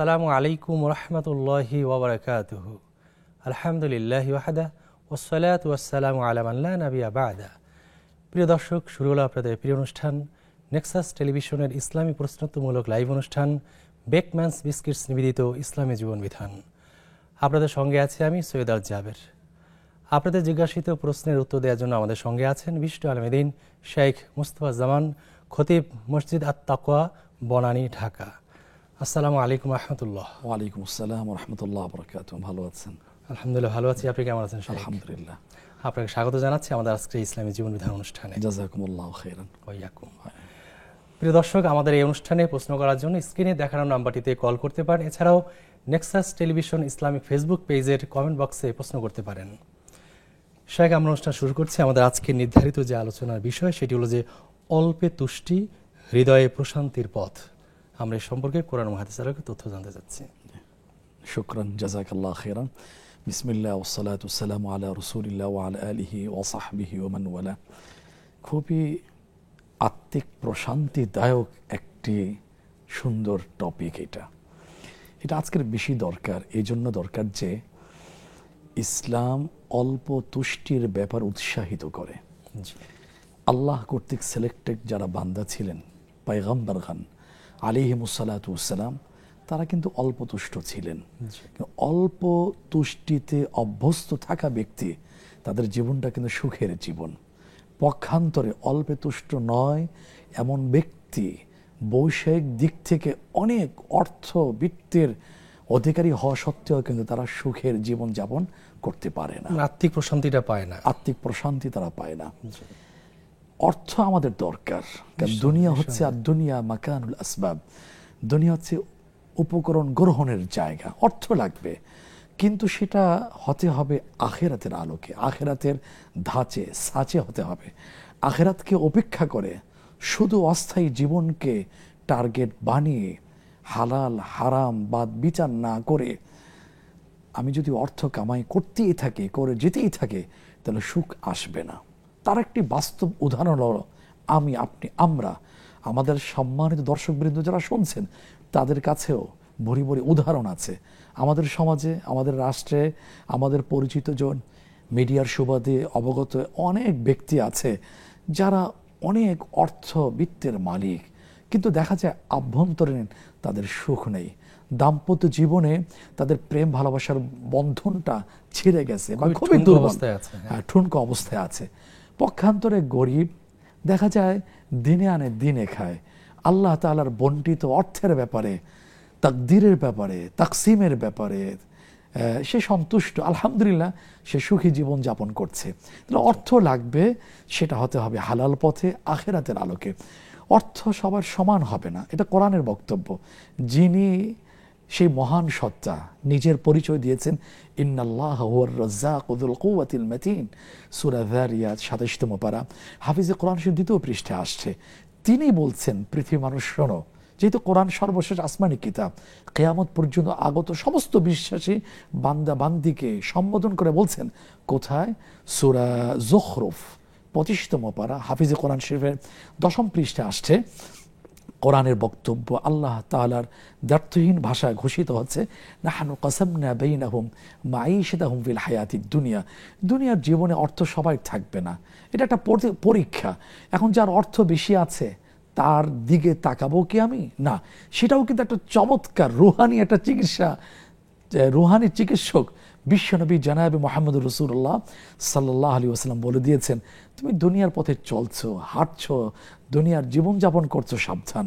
আসসালামু আলাইকুম রহমতুল্লাহি ওয়াবারাকাতুহু। আলহামদুলিল্লাহি ওয়াহদা ওয়াসসালাতু ওয়াসসালামু আলা মান লা নাবিয়্যা বা'দা। প্রিয় দর্শক, শুরু হলো আপনাদের প্রিয় অনুষ্ঠান নেক্সাস টেলিভিশনের ইসলামী প্রশ্নোত্তরমূলক লাইভ অনুষ্ঠান বেকম্যানস বিস্কিটস নিবেদিত ইসলামী জীবন বিধান। আপনাদের সঙ্গে আছি আমি সৈয়দ আল জাবের। আপনাদের জিজ্ঞাসিত প্রশ্নের উত্তর দেওয়ার জন্য আমাদের সঙ্গে আছেন বিশিষ্ট আলেমে দ্বীন শেখ মুস্তাফা জামান, খতিব, মসজিদ আত তাকওয়া, বনানী, ঢাকা। আসসালামু আলাইকুম রহমতুল্লাহ। ওয়ালাইকুম আসসালাম রাহমাতুল্লাহ বারাকাতুহু। ভালো আছেন? আলহামদুলিল্লাহ ভালো আছি। আপনি কেমন আছেন? আলহামদুলিল্লাহ। আপনাকে স্বাগত জানাচ্ছি আমাদের আজকে ইসলামী জীবন বিধান অনুষ্ঠানে। জাযাকুমুল্লাহু খাইরান। ওয়াইয়াকুম। প্রিয় দর্শক, আমাদের এই অনুষ্ঠানে প্রশ্ন করার জন্য স্ক্রিনে দেখানো নাম্বারটিতে কল করতে পারেন। এছাড়াও নেক্সাস টেলিভিশন ইসলামিক ফেসবুক পেজের কমেন্ট বক্সে প্রশ্ন করতে পারেন। শেখ, আমরা অনুষ্ঠান শুরু করছি। আমাদের আজকে নির্ধারিত যে আলোচনার বিষয় সেটি হলো যে অল্পে তুষ্টি, হৃদয়ে প্রশান্তির পথ। আমরা এই সম্পর্কে কোরআন ও হাদিসের তথ্য জানতে চাচ্ছি। শুকরান, জাযাকাল্লাহু খাইরান। বিসমিল্লাহ ওয়াসসালাতু ওয়াসসালামু আলা রাসূলিল্লাহ ওয়া আলা আলিহি ওয়া সাহবিহি ওয়া মান ওয়ালা। খুবই আত্মিক প্রশান্তিদায়ক একটি সুন্দর টপিক এটা আজকের বেশি দরকার। এই জন্য দরকার যে ইসলাম অল্প তুষ্টির ব্যাপার উৎসাহিত করে। আল্লাহ কর্তৃক সিলেক্টেড যারা বান্দা ছিলেন, পয়গম্বরগণ আলাইহিমুসসালাতু ওয়াসসালাম, তারা কিন্তু অল্প তুষ্ট ছিলেন। অল্প তুষ্টিতে অভ্যস্ত থাকা ব্যক্তি, তাদের জীবনটা কিন্তু সুখের জীবন। পক্ষান্তরে অল্পে তুষ্ট নয় এমন ব্যক্তি বৈষয়িক দিক থেকে অনেক অর্থ বৃত্তের অধিকারী হওয়া সত্ত্বেও কিন্তু তারা সুখের জীবন যাপন করতে পারে না, আত্মিক প্রশান্তিটা পায় না। আত্মিক প্রশান্তি তারা পায় না। অর্থ আমাদের দরকার, কারণ দুনিয়া হচ্ছে আর দুনিয়া মাকানুল আসবাব। দুনিয়া হচ্ছে উপকরণ গ্রহণের জায়গা। অর্থ লাগবে, কিন্তু সেটা হতে হবে আখেরাতের আলোকে, আখেরাতের ধাঁচে সাঁচে হতে হবে। আখেরাতকে উপেক্ষা করে শুধু অস্থায়ী জীবনকে টার্গেট বানিয়ে হালাল হারাম বাদ বিচার না করে আমি যদি অর্থ কামাই করতেই থাকি, করে যেতেই থাকে, তাহলে সুখ আসবে না। তার একটি বাস্তব উদাহরণ হলো আমি, আপনি, আমরা। আমাদের সম্মানিত দর্শকবৃন্দ যারা শুনছেন, তাদের কাছেও ভরি ভরি উদাহরণ আছে। আমাদের সমাজে, আমাদের রাষ্ট্রে, আমাদের পরিচিত জন, মিডিয়ার সুবাদে অবগত অনেক ব্যক্তি আছে যারা অনেক অর্থবিত্তের মালিক, কিন্তু দেখা যায় আভ্যন্তরীণ তাদের সুখ নেই। দাম্পত্য জীবনে তাদের প্রেম ভালোবাসার বন্ধনটা ছিঁড়ে গেছে বা খুবই দুর্বল, ঠুনকো অবস্থায় আছে। পক্ষান্তরে গরিব দেখা যায় দিনে আনে দিনে খায়। আল্লাহ তাআলার বন্টিত অর্থের ব্যাপারে, তাকদীরের ব্যাপারে, তাকসিমের ব্যাপারে সে সন্তুষ্ট, আলহামদুলিল্লাহ, সে সুখী জীবন যাপন করছে। তাহলে অর্থ লাগবে, সেটা হতে হবে হালাল পথে, আখেরাতের আলোকে। অর্থ সবার সমান হবে না, এটা কোরআনের বক্তব্য। যিনি সেই মহান সত্তা নিজের পরিচয় দিয়েছেন, ইন্নাল্লাহা হুয়ার রাজ্জাকু যুল কুওয়াতিল মাতিন, সূরা যারিয়াত ২৭তম পারা, হাফিজে কোরআন শরীফ ২য় পৃষ্ঠায় আসছে। তিনি বলছেন, পৃথিবী মানুষ শোনো, যেহেতু কোরআন সর্বশেষ আসমানি কিতাব, কিয়ামত পর্যন্ত আগত সমস্ত বিশ্বাসী বান্দা বান্দিকে সম্বোধন করে বলছেন। কোথায়? সূরা যুখরুফ ২৫তম পারা, হাফিজে কোরআন শরীফের ১০ম পৃষ্ঠায় আসছে। কোরআনের বক্তব্য আল্লাহ তাআলার দ্ব্যর্থহীন ভাষায় ঘোষিত হচ্ছে, নাহনু কাসামনা বাইনাহুম মাঈশাতাহুম ফিল হায়াতিদ দুনিয়া। দুনিয়ার জীবনে অর্থ সবাই থাকবে না, এটা একটা পরীক্ষা। এখন যার অর্থ বেশি আছে তার দিকে তাকাবো কি আমি? না, সেটাও কিন্তু একটা চমৎকার রুহানি একটা চিকিৎসা। রুহানি চিকিৎসক বিশ্বনবী জনাবে মুহাম্মদুর রাসূলুল্লাহ সাল্লাল্লাহু আলাইহি ওয়াসাল্লাম বলে দিয়েছেন, তুমি দুনিয়ার পথে চলছো, হাঁটছো, দুনিয়ার জীবনযাপন করছো, সাবধান।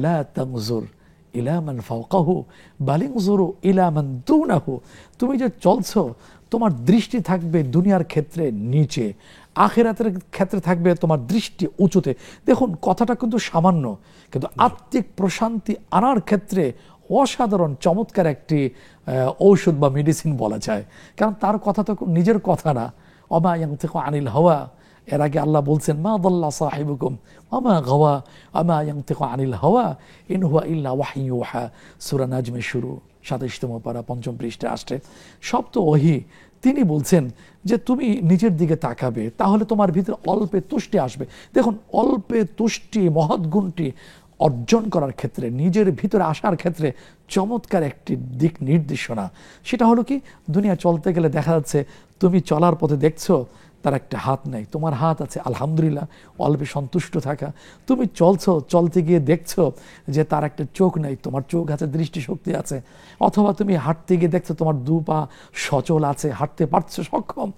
লা তানজুর ইলা মান ফাওকাহু বাল ইনজুরু ইলা মান দুনাহু। তুমি যে চলছো, তোমার দৃষ্টি থাকবে দুনিয়ার ক্ষেত্রে নিচে, আখিরাতের ক্ষেত্রে থাকবে তোমার দৃষ্টি উঁচুতে। দেখুন, কথাটা কিন্তু সামান্য, কিন্তু আত্মিক প্রশান্তি আনার ক্ষেত্রে অসাধারণ চমৎকার একটি ঔষধ বা মেডিসিন বলা যায়। কারণ তার কথা তো নিজের কথা না। ওমা ইয়ানতিকু আনিল হাওয়া, এর আগে আল্লাহ বলছেন, মা দাল্লা সাহিবুকুম ওমা গাওয়া ওমা ইয়ানতিকু আনিল হাওয়া ইন হুয়া ইল্লা ওয়াহয়ুন ইউহা। সূরা নাজমের শুরু ২৭তম পারা ৫ম পৃষ্ঠায় আসছে। সব তো ওহী। তিনি বলছেন যে তুমি নিজের দিকে তাকাবে, তাহলে তোমার ভিতরে অল্পে তুষ্টি আসবে। দেখুন, অল্পে তুষ্টি মহৎ গুণটি অর্জন করার ক্ষেত্রে, নিজের ভিতরে আসার ক্ষেত্রে চমৎকার একটি দিক নির্দেশনা। সেটা হলো কি, দুনিয়া চলতে গেলে দেখা যাচ্ছে তুমি চলার পথে দেখছো তার একটা হাত নেই, তোমার হাত আছে, আলহামদুলিল্লাহ, অল্পে সন্তুষ্ট থাকা। তুমি চলতে গিয়ে দেখছো যে তার একটা চোখ নেই, তোমার চোখ আছে, দৃষ্টিশক্তি আছে। অথবা তুমি হাঁটতে গিয়ে দেখছো তোমার 2 পা সচল আছে, হাঁটতে পারছো, সক্ষম।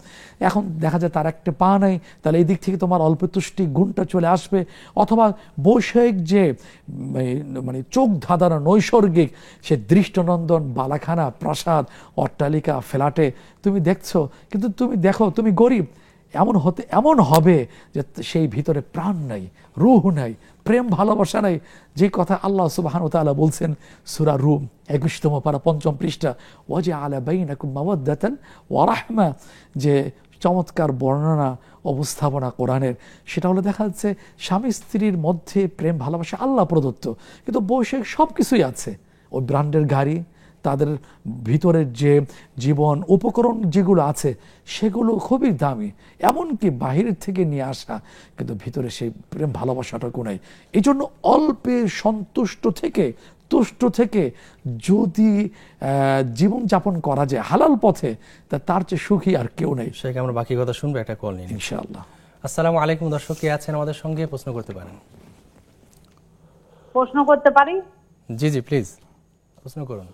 এখন দেখা যায় তার একটা পা নেই, তাহলে এই দিক থেকে তোমার অল্প তুষ্টি গুণটা চলে আসবে। অথবা বৈষয়িক যে মানে চোখ ধাঁধানো নৈসর্গিক সে দৃষ্টনন্দন বালাখানা, প্রাসাদ, অট্টালিকা, ফ্ল্যাটে তুমি দেখছো, কিন্তু তুমি দেখো তুমি গরিব। এমন হবে যে সেই ভিতরে প্রাণ নাই, রূহ নাই, প্রেম ভালোবাসা নাই। যে কথা আল্লাহ সুবহানাহু ওয়া তাআলা বলছেন সূরা রুম 21তম পারা 5ম পৃষ্ঠা, ওয়াজআলা বাইনাকুম মাওয়াদ্দাতান ওয়া রাহমা, যে চমৎকার বর্ণনা উপস্থাপনা কোরআনের। সেটা হলো দেখা যাচ্ছে স্বামী স্ত্রীর মধ্যে প্রেম ভালোবাসা আল্লাহ প্রদত্ত, কিন্তু বৈষয়িক সব কিছুই আছে। ওই ব্র্যান্ডের গাড়ি, তাদের ভিতরের যে জীবন উপকরণ যেগুলো আছে সেগুলো খুবই দামি, এমনকি বাহিরের থেকে নিয়ে আসা, কিন্তু ভিতরে সেই প্রেম ভালোবাসাটুকু নাই। এই জন্য অল্পে সন্তুষ্ট থেকে, তুষ্ট থেকে যদি জীবনযাপন করা যায় হালাল পথে, তার চেয়ে সুখী আর কেউ নেই। সেটা আমরা বাকি কথা শুনবো, একটা কল নিন ইনশাআল্লাহ। আসসালামু আলাইকুম দর্শক, কে আছেন আমাদের সঙ্গে, প্রশ্ন করতে পারেন। প্রশ্ন করতে পারি? জি জি প্লিজ প্রশ্ন করুন।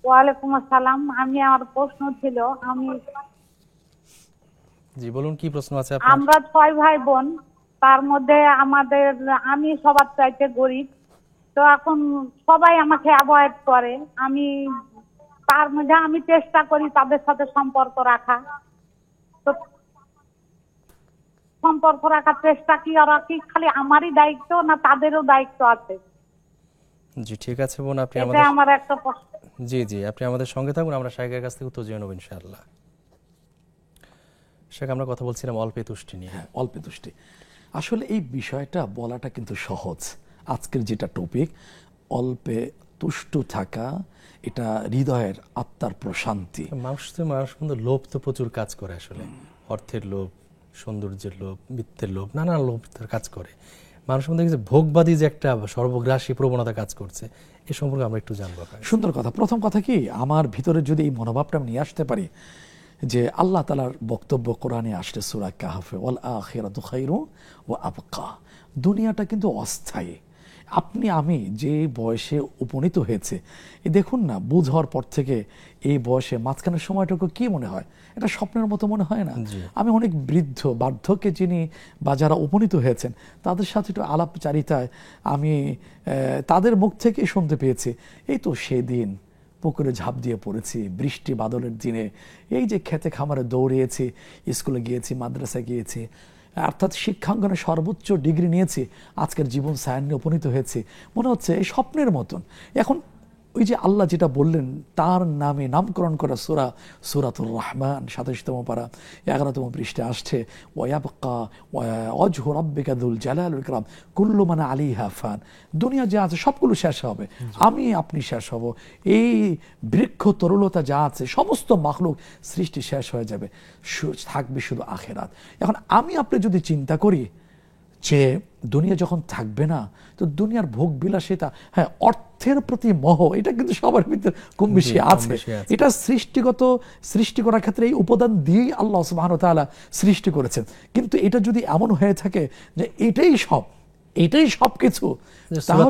ওয়ালাইকুম আসসালাম। আমার প্রশ্ন ছিল, জি বলুন, কি প্রশ্ন আছে আপনার? আমরা 6 ভাই বোন, তার মধ্যে আমি সবার চাইতে গরিব। তো এখন সবাই আমাকে অ্যাভয়েড করে। তার মধ্যে আমি চেষ্টা করি তাদের সাথে সম্পর্ক রাখা। তো সম্পর্ক রাখার চেষ্টা কি খালি আমারই দায়িত্ব, না তাদেরও দায়িত্ব আছে? জি ঠিক আছে বোন, আপনি এটা আমার একটা প্রশ্ন। জি জি আপনি আমাদের সঙ্গে থাকুন, আমরা শাইখের কাছ থেকে উত্তর জেনে নেব ইনশাআল্লাহ। শাইখ, আমরা কথা বলছিলাম অল্পে তুষ্টি নিয়ে। হ্যাঁ, অল্পে তুষ্টি। আসলে এই বিষয়টা বলাটা কিন্তু সহজ। আজকের যেটা টপিক, অল্পে তুষ্ট থাকা, এটা হৃদয়ের আত্মার প্রশান্তি। মানুষ কিন্তু লোভ তো প্রচুর কাজ করে আসলে, অর্থের লোভ, সৌন্দর্যের লোভ, মিথ্যের লোভ, নানা লোভ কাজ করে মানুষের মধ্যে। ভোগবাদী যে একটা সর্বগ্রাসী প্রবণতা কাজ করছে, এ সম্পর্কে আমরা একটু জানবো। সুন্দর কথা। প্রথম কথা কি, আমার ভিতরে যদি এই মনোভাবটা আমি নিয়ে আসতে পারি যে আল্লাহ তাআলার বক্তব্য কোরআনে আসছে সূরা কাহফে, ওয়াল আখিরাতু খায়রু ওয়া আবকা। দুনিয়াটা কিন্তু অস্থায়ী। আমি যে বয়সে উপনীত হয়েছে, দেখুন না, বুঝ হওয়ার পর থেকে এই বয়সে মাঝখানের সময়টুকু কি মনে হয়, এটা স্বপ্নের মতো মনে হয় না? আমি অনেক বৃদ্ধ বার্ধক্যে যিনি বা যারা উপনীত হয়েছেন তাদের সাথে একটু আলাপচারিতায় আমি তাদের মুখ থেকে শুনতে পেয়েছি, এই তো সেদিন পুকুরে ঝাঁপ দিয়ে পড়েছি বৃষ্টি বাদলের দিনে, এই যে খেতে খামারে দৌড়িয়েছি, স্কুলে গিয়েছি, মাদ্রাসায় গিয়েছি, অর্থাৎ শিক্ষাঙ্গনে সর্বোচ্চ ডিগ্রি নিয়েছি, আজকের জীবন সায়ান্নে উপনীত হয়েছি, মনে হচ্ছে এই স্বপ্নের মতন। এখন ওই যে আল্লাহ যেটা বললেন, তার নামে নামকরণ করা সূরাতুর রহমান 27তম পারা 11তম পৃষ্ঠাে আসছে, ওয়ায়াবকা ওয়াজহু রাব্বিকা যুল জালালি ওয়াল ইকরাম কুল্লু মান আলাইহা ফান। দুনিয়া যা আছে সবগুলো শেষ হবে, আপনি শেষ হব, এই বৃক্ষ তরুলতা যা আছে সমস্ত মাখলুক সৃষ্টি শেষ হয়ে যাবে, থাকবে শুধু আখিরাত। এখন আপনি যদি চিন্তা করি যে দুনিয়া যখন থাকবে না, তো দুনিয়ার ভোগ বিলাসিতা, হ্যাঁ, অর্থের প্রতি মোহ, এটা কিন্তু সবার ভিতরে কম বেশি আছে। এটা সৃষ্টি করার ক্ষেত্রে এই উপাদান দিয়েই আল্লাহ সুবহানাহু ওয়া তাআলা সৃষ্টি করেছেন। কিন্তু এটা যদি এমন হয়ে থাকে যে এটাই সবকিছু, তাহলে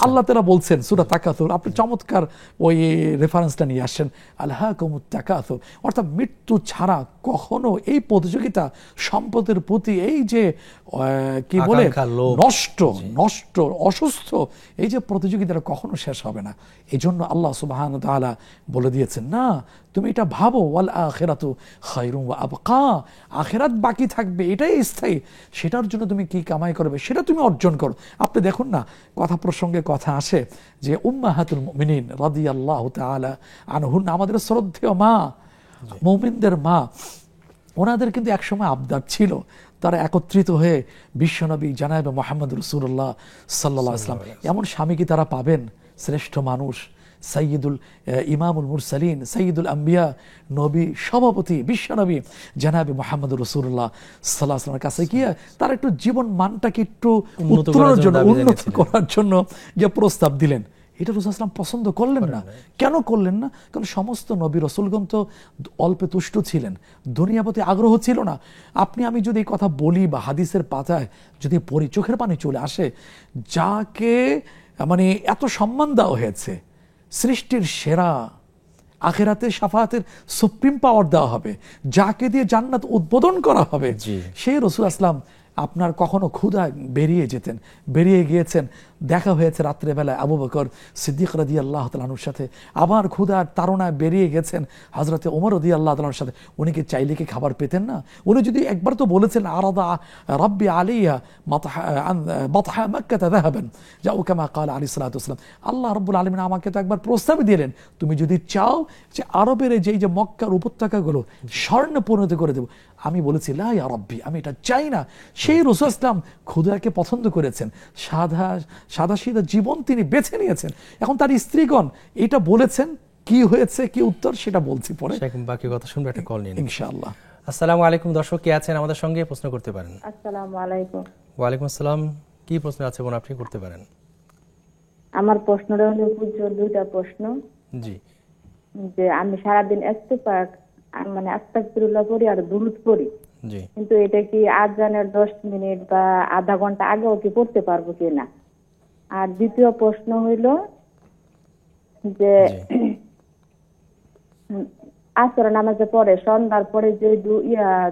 আল্লাহ তাআলা বলছেন সূরা তাকাসুর, আপনি চমৎকার ওই রেফারেন্সটা নিয়ে আসছেন, আলহাকুমুত তাকাসুর, অর্থাৎ মৃত্যু ছাড়া কখনো এই প্রতিযোগিতা সম্পদের প্রতি, এই যে কি বলে নষ্ট অসুস্থ, এই যে প্রতিযোগিতাটা কখনো শেষ হবে না। এই জন্য আল্লাহ সুবহানাহু ওয়া তাআলা বলে দিয়েছেন, না তুমি এটা ভাবো, ওয়াল আখিরাতু খায়রুন ওয়া আবকা, আখিরাত বাকি থাকবে, এটাই স্থায়ী, সেটার জন্য তুমি কি কামাই করবে সেটা তুমি অর্জন করো। আপনি দেখুন না, কথা প্রসঙ্গে কথা আসে যে উম্মাহাতুল মুমিনিন রাদিয়াল্লাহু তাআলা আনহুন্না, আমাদের শ্রদ্ধেয় মা, মুমিনদের মা, ওনাদের কিন্তু একসময় আবদার ছিল তারা একত্রিত হয়ে বিশ্বনবী জনাবে মুহাম্মদ রাসূলুল্লাহ সাল্লাল্লাহু আলাইহি ওয়াসাল্লাম, এমন স্বামী কি তারা পাবেন, শ্রেষ্ঠ মানুষ সাইয়্যিদুল ইমামুল মুরসালিন, সাইয়্যিদুল আম্বিয়া, নবী সভাপতি বিশ্বনবী জনাবে মুহাম্মদুর রাসূলুল্লাহ সাল্লাল্লাহু আলাইহি ওয়াসাল্লামের কাছে গিয়ে তার একটু জীবন মানটাকে একটু উত্তরণের জন্য, উন্নত করার জন্য যে প্রস্তাব দিলেন, এটা রাসূল সাল্লাল্লাহু আলাইহি ওয়াসাল্লাম পছন্দ করলেন না। কেন করলেন না? কারণ সমস্ত নবী রাসূলগণ তো অল্পে তুষ্ট ছিলেন, দুনিয়ার প্রতি আগ্রহ ছিল না। আপনি আমি যদি এই কথা বলি বা হাদিসের পাতায় যদি পড়ি, চোখের পানি চলে আসে। যাকে মানে এত সম্মান দেওয়া হয়েছে, সৃষ্টির সেরা, আখিরাতে শাফাআতের সুপ্রিম পাওয়ার দেওয়া হবে, যাকে দিয়ে জান্নাত উদ্বোধন করা হবে, সেই রাসূল আসলাম আপনার কখনো ক্ষুধা বেরিয়ে যেতেন, বেরিয়ে গিয়েছেন, দেখা হয়েছে রাত্রেবেলায় আবু বকর সিদ্দিক রাদিয়াল্লাহু তাআলা আনহুর সাথে, আবার ক্ষুধার তাড়নায় বেরিয়ে গেছেন হযরতে ওমর রাদিয়াল্লাহু তাআলার সাথে। উনি কি চাইলে কি খাবার পেতেন না? উনি যদি একবার তো বলেছেন আরাদা রাব্বি আলাইয়া বাতহা মক্কা যাহাবান যাও কামা قال আলাইহিস সালাতু ওয়াসসালাম, আল্লাহ রাব্বুল আলামিন আমাকে তো একবার প্রস্তাব দিলেন, তুমি যদি চাও যে আরবের যেই যে মক্কার উপত্যকাগুলো স্বর্ণে পরিণত করে দেব, আমি বলেছি লা ইয়া রাব্বি, আমি এটা চাই না। সেই রাসূল ইসলাম ক্ষুধাকে পছন্দ করেছেন, সাদা সিধা জীবন তিনি বেছে নিয়েছেন। এখন তার স্ত্রীগণ এটা বলেছেন, কি হয়েছে কি উত্তর সেটা বলছি পরে, বাকি কথা শুনবো। একটা কল নিন ইনশাআল্লাহ। আসসালামু আলাইকুম দর্শক, কে আছেন আমাদের সঙ্গে? প্রশ্ন করতে পারেন। আসসালামু আলাইকুম। ওয়ালাইকুম আসসালাম। কি প্রশ্ন আছে বোন, আপনি করতে পারেন। আমার প্রশ্নটা হলো দুইটা প্রশ্ন। জি। যে আমি সারাদিন ইস্তিগফার মানে আস্তাগফিরুল্লাহ পড়ি আর দুরূদ পড়ি, জি, কিন্তু এটা কি আযানের 10 মিনিট বা আধা ঘন্টা আগেও কি পড়তে পারবো কিনা? আর দ্বিতীয় প্রশ্ন হইল যে আসর নামাজে পড়ে সন্ধ্যার পরে যে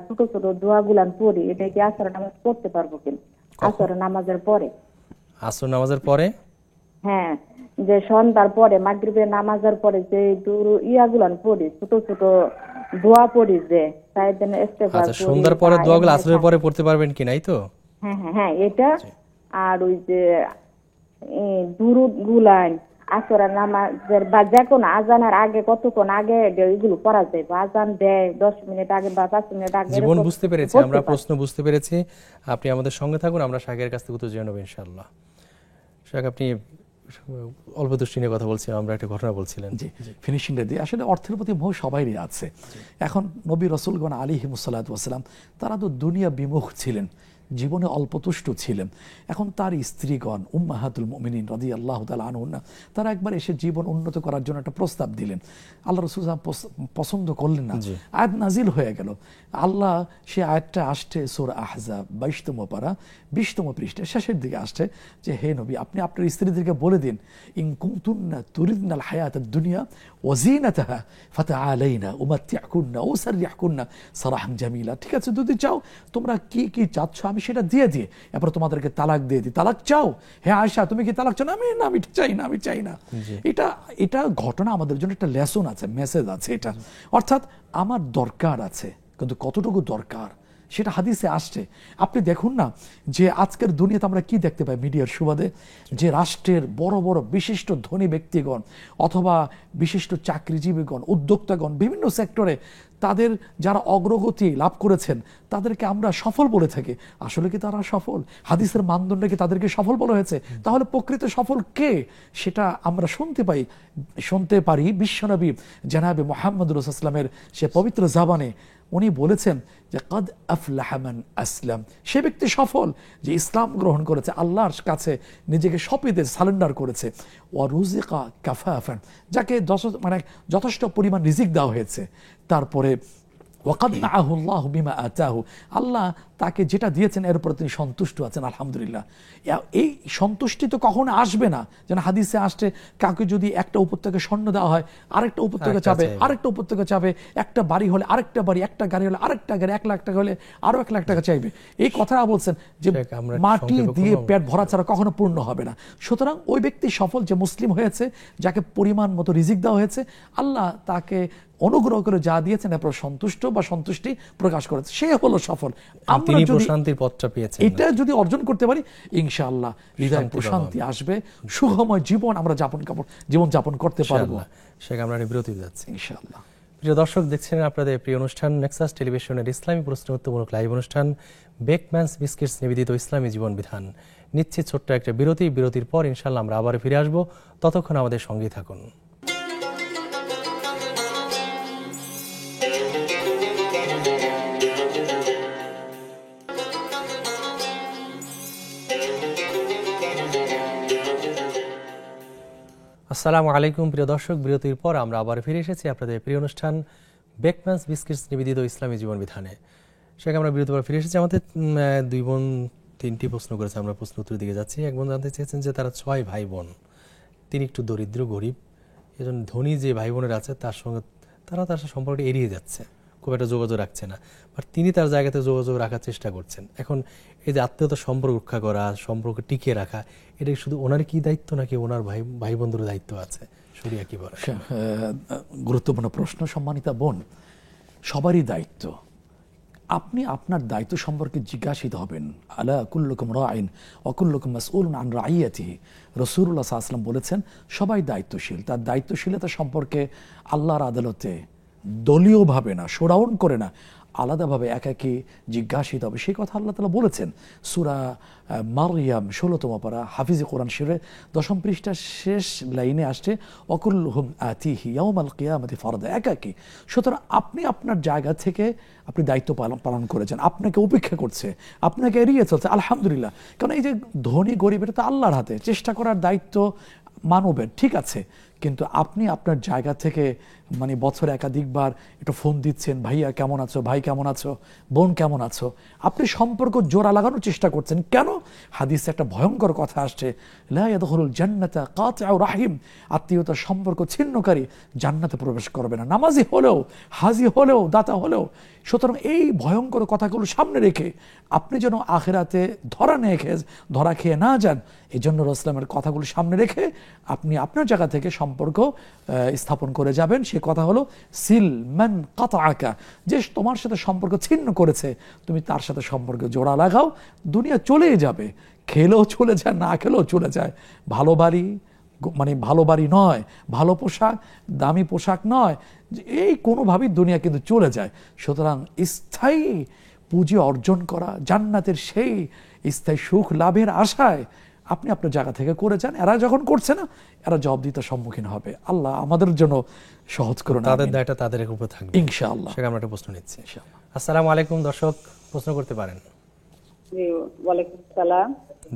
ছোট ছোট দোয়াগুলান পড়ি, এটা কি আসর নামাজ পড়তে পারবো কিনা? আসর নামাজের পরে, আসর নামাজের পরে, হ্যাঁ, যে সন্ধ্যার পরে মাগরিবের নামাজের পরে যে ইয়াগুলান পড়ি, ছোট ছোট দোয়া পড়ি, যে সাইয়েদনা ইস্তিগফার আচ্ছা, সন্ধ্যার পরে দোয়াগুলো আসরের পরে পড়তে পারবেন কি নাই তো? হ্যাঁ হ্যাঁ হ্যাঁ, এটা। আর ওই যে দুরূদ গুলান আসরের নামাজের বা যে কোনো আজানের আগে কতক্ষণ আগে এগুলো পড়া যায়, বা আজান দেয় 10 মিনিট আগে বা 5 মিনিট আগে। জীবন বুঝতে পেরেছি, আমরা প্রশ্ন বুঝতে পেরেছি। আপনি আমাদের সঙ্গে থাকুন, আমরা শাকের কাছ থেকে উত্তর জেনে নেব ইনশাআল্লাহ। শাক, আপনি অল্প দৃষ্টি নিয়ে কথা বলছিলেন, আমরা একটা ঘটনা বলছিলেন। জি, ফিনিশিং রেডি। আসলে অর্থের প্রতি মোহ সবাইরই আছে। এখন নবী রাসূলগণ আলাইহিমুস সালাতু ওয়াস সালাম তারা তো দুনিয়া বিমুখ ছিলেন, জীবনে অল্পতুষ্ট ছিলেন। এখন তার স্ত্রীগণ উম্মাহাতুল মুমিনিন রাদিয়াল্লাহু তাআলা আনহুন্না তারা একবার এসে জীবন উন্নত করার জন্য একটা প্রস্তাব দিলেন। আল্লাহ রাসূল পছন্দ করলেন না, আয়াত নাজিল হয়ে গেল। আল্লাহ সেই আয়াতটা আসছে সূরা আহজাব 22তম পারা 20তম পৃষ্ঠা শেষের দিকে আসছে যে, হে নবী, আপনি আপনার স্ত্রীদেরকে বলে দিন, ইন কুনতুন্না তুরিদনাল হায়াতাদ দুনিয়া ওয়া যিনাতাহা ফাতাআলাইনা উমাত্তি'কুন্না ওয়া সাররিহকুন্না সারাহান জামিলা। ঠিক আছে, যদি চাও তোমরা কি কি চাচ্ছ আমি সেটা দিয়ে এরপর তোমাদেরকে তালাক দিয়ে দিই। তালাক চাও? হ্যাঁ আয়েশা, তুমি কি তালাক চাও? না, আমি চাই না, আমি চাই না। এটা ঘটনা আমাদের জন্য একটা লেসন আছে, মেসেজ আছে এটা। অর্থাৎ আমার দরকার আছে, কিন্তু কতটুকু দরকার সেটা হাদিসে আসছে। আপনি দেখুন না যে আজকের দুনিয়াতে আমরা কি দেখতে পাই মিডিয়ার সুবাদে, যে রাষ্ট্রের বড় বড় বিশিষ্ট ধনী ব্যক্তিগণ অথবা বিশিষ্ট চাকরিজীবীগণ, উদ্যোক্তাগণ বিভিন্ন সেক্টরে তাদের যারা অগ্রগতি লাভ করেছেন তাদেরকে আমরা সফল বলে থাকি। আসলে কি তারা সফল? হাদিসের মানদণ্ডে কি তাদেরকে সফল বলা হয়েছে? তাহলে প্রকৃত সফল কে সেটা আমরা শুনতে পারি বিশ্বনবী জনাবে মুহাম্মদ রাসূলুল্লাহ সাল্লাল্লাহু আলাইহি ওয়াসাল্লামের সে পবিত্র জাবানে। উনি বলেছেন যে কাদ আফলাহা মান আসলাম, সে ব্যক্তি সফল যে ইসলাম গ্রহণ করেছে, আল্লাহর কাছে নিজেকে সঁপে সারেন্ডার করেছে। ওয়া রুজিকা কাফাফান, যাকে যথেষ্ট পরিমাণ রিজিক দেওয়া হয়েছে। তারপরে ওয়াকাদনাহু আল্লাহু বিমা আতাহু, আল্লাহ তাকে যেটা দিয়েছেন এর উপর তিনি সন্তুষ্ট আছেন, আলহামদুলিল্লাহ। এই সন্তুষ্টি তো কখনো আসবে না, যেন হাদিসে আসছে কাউকে যদি একটা উপত্যকা স্বর্ণ দেওয়া হয় আরেকটা উপত্যকা চাবে, আরেকটা উপত্যকা চাবে, একটা বাড়ি হলে আরেকটা বাড়ি, একটা গাড়ি হলে আরেকটা গাড়ি, 1 লাখ টাকা হলে আরো 1 লাখ টাকা চাইবে। এই কথাটা বলছেন যে মাটি দিয়ে পেট ভরা ছাড়া কখনো পূর্ণ হবে না। সুতরাং ওই ব্যক্তি সফল যে মুসলিম হয়েছে, যাকে পরিমাণ মতো রিজিক দেওয়া হয়েছে, আল্লাহ তাকে অনুগ্রহ করে যা দিয়েছেন এরপর সন্তুষ্ট বা সন্তুষ্টি প্রকাশ করেছে, সে হলো সফল। তিনি প্রশান্তির পথটা পেয়েছেন, এটা যদি অর্জন করতে পারি ইনশাআল্লাহ হৃদয়ে প্রশান্তি আসবে, সুখময় জীবন আমরা জীবন যাপন করতে পারবো। সেটা আমরা বিরতি যাচ্ছি ইনশাআল্লাহ। প্রিয় দর্শক, দেখছেন আপনাদের প্রিয় অনুষ্ঠান নেক্সাস টেলিভিশনের ইসলামী প্রশ্ন উত্তরমূলক লাইভ অনুষ্ঠান বেকম্যানস বিস্কিটস নিবেদিত ইসলামী জীবন বিধান। নিশ্চিত ছোট্ট একটা বিরতির পর ইনশাআল্লাহ আমরা আবার ফিরে আসবো। ততক্ষণ আমাদের সঙ্গেই থাকুন। আসসালামু আলাইকুম প্রিয় দর্শক, বিরতির পর আমরা আবার ফিরে এসেছি আপনাদের প্রিয় অনুষ্ঠান বেকম্যানস বিস্কিটস নিবেদিত ইসলামী জীবন বিধানে। সেখানে আমরা বিরতির পর ফিরে এসেছি। আমাদের দুই বোন 3টি প্রশ্ন করেছে, আমরা প্রশ্ন উত্তরের দিকে যাচ্ছি। এক বোন জানতে চেয়েছেন যে তারা 6 ভাই বোন, তিনি একটু দরিদ্র গরিব, এজন্য ধনী যে ভাই বোনেরা আছে তার সঙ্গে তার সাথে সম্পর্কটা এড়িয়ে যাচ্ছে, খুব একটা যোগাযোগ রাখছে না, বাট তিনি তার জায়গাতে যোগাযোগ রাখার চেষ্টা করছেন। এখন এই যে আত্মীয়তার সম্পর্ক রক্ষা করা, সম্পর্ক টিকিয়ে রাখা, এটা শুধু ওনার কি দায়িত্ব নাকি ওনার ভাই বন্ধুর দায়িত্ব আছে? শরিয়া কি বলে? গুরুত্বপূর্ণ প্রশ্ন সম্মানিতা বোন। সবারই দায়িত্ব। আপনি আপনার দায়িত্ব সম্পর্কে জিজ্ঞাসিত হবেন। আলা কুল্লুকুম রাইন ওয়া কুল্লুকুম মাসউলুন আন রাইয়াতিহি। রাসূলুল্লাহ সাল্লাল্লাহু আলাইহি ওয়াসাল্লাম বলেছেন সবাই দায়িত্বশীল। তার দায়িত্বশীলতা সম্পর্কে আল্লাহর আদালতে দলীয়ভাবে না, শোডাউন করে না, আলাদাভাবে একাকী জিজ্ঞাসিত হবে। সেই কথা আল্লাহ তাআলা বলেছেন সূরা মারইয়াম 16তম পারা হাফিজে কোরআন শরীফের 10ম পৃষ্ঠার শেষ লাইনে আসছে ওয়াকুল্লুহুম আতিহি ইয়াউমাল কিয়ামাতি ফারদা, একাকী। সুতরাং আপনি আপনার জায়গা থেকে আপনি দায়িত্ব পালন করেছেন, আপনাকে উপেক্ষা করছে, আপনাকে এড়িয়ে চলছে, আলহামদুলিল্লাহ। কারণ এই যে ধনী গরিবের তো আল্লাহর হাতে, চেষ্টা করার দায়িত্ব মানবের, ঠিক আছে, কিন্তু আপনি আপনার জায়গা থেকে মানে বছরে একাধিকবার একটু ফোন দিচ্ছেন, ভাইয়া কেমন আছো, ভাই কেমন আছো, বোন কেমন আছো, আপনি সম্পর্ক জোড়া লাগানোর চেষ্টা করছেন। কেন? হাদিসে একটা ভয়ঙ্কর কথা আসছে, লা ইয়াদখুলুল জান্নাতা কাতিউ রাহিম, আত্মীয়তার সম্পর্ক ছিন্নকারী জান্নাতে প্রবেশ করবে না, নামাজি হলেও, হাজি হলেও, দাতা হলেও। সুতরাং এই ভয়ঙ্কর কথাগুলো সামনে রেখে আপনি যেন আখিরাতে ধরা খেয়ে না যান, এই জন্য রাসূলের কথাগুলো সামনে রেখে আপনি আপনার জায়গা থেকে সম্পর্ক স্থাপন করে যাবেন। সে কথা হলো সিল মান কাতাআকা, যে তোমার সাথে সম্পর্ক ছিন্ন করেছে তুমি তার সাথে সম্পর্ক জোড়া লাগাও। দুনিয়া চলেই যাবে, খেলেও চলে যায়, না খেলেও চলে যায়। ভালো বাড়ি নয়, ভালো পোশাক, দামি পোশাক নয়, এই কোনোভাবেই দুনিয়া কিন্তু চলে যায়। সুতরাং স্থায়ী পুঁজি অর্জন করা, জান্নাতের সেই স্থায়ী সুখ লাভের আশায় আপনি আপনার জায়গা থেকে করে যান। এরা যখন করছে না, এরা জবাবদিহিতার সম্মুখীন হবে। আল্লাহ আমাদের জন্য সহজ করুন, তাদের দায়টা তাদের উপর থাকবে ইনশাআল্লাহ। সেখানে আমরা একটা প্রশ্ন নিচ্ছি। আসসালামু আলাইকুম দর্শক, প্রশ্ন করতে পারেন। জি, ওয়ালাইকুম সালাম।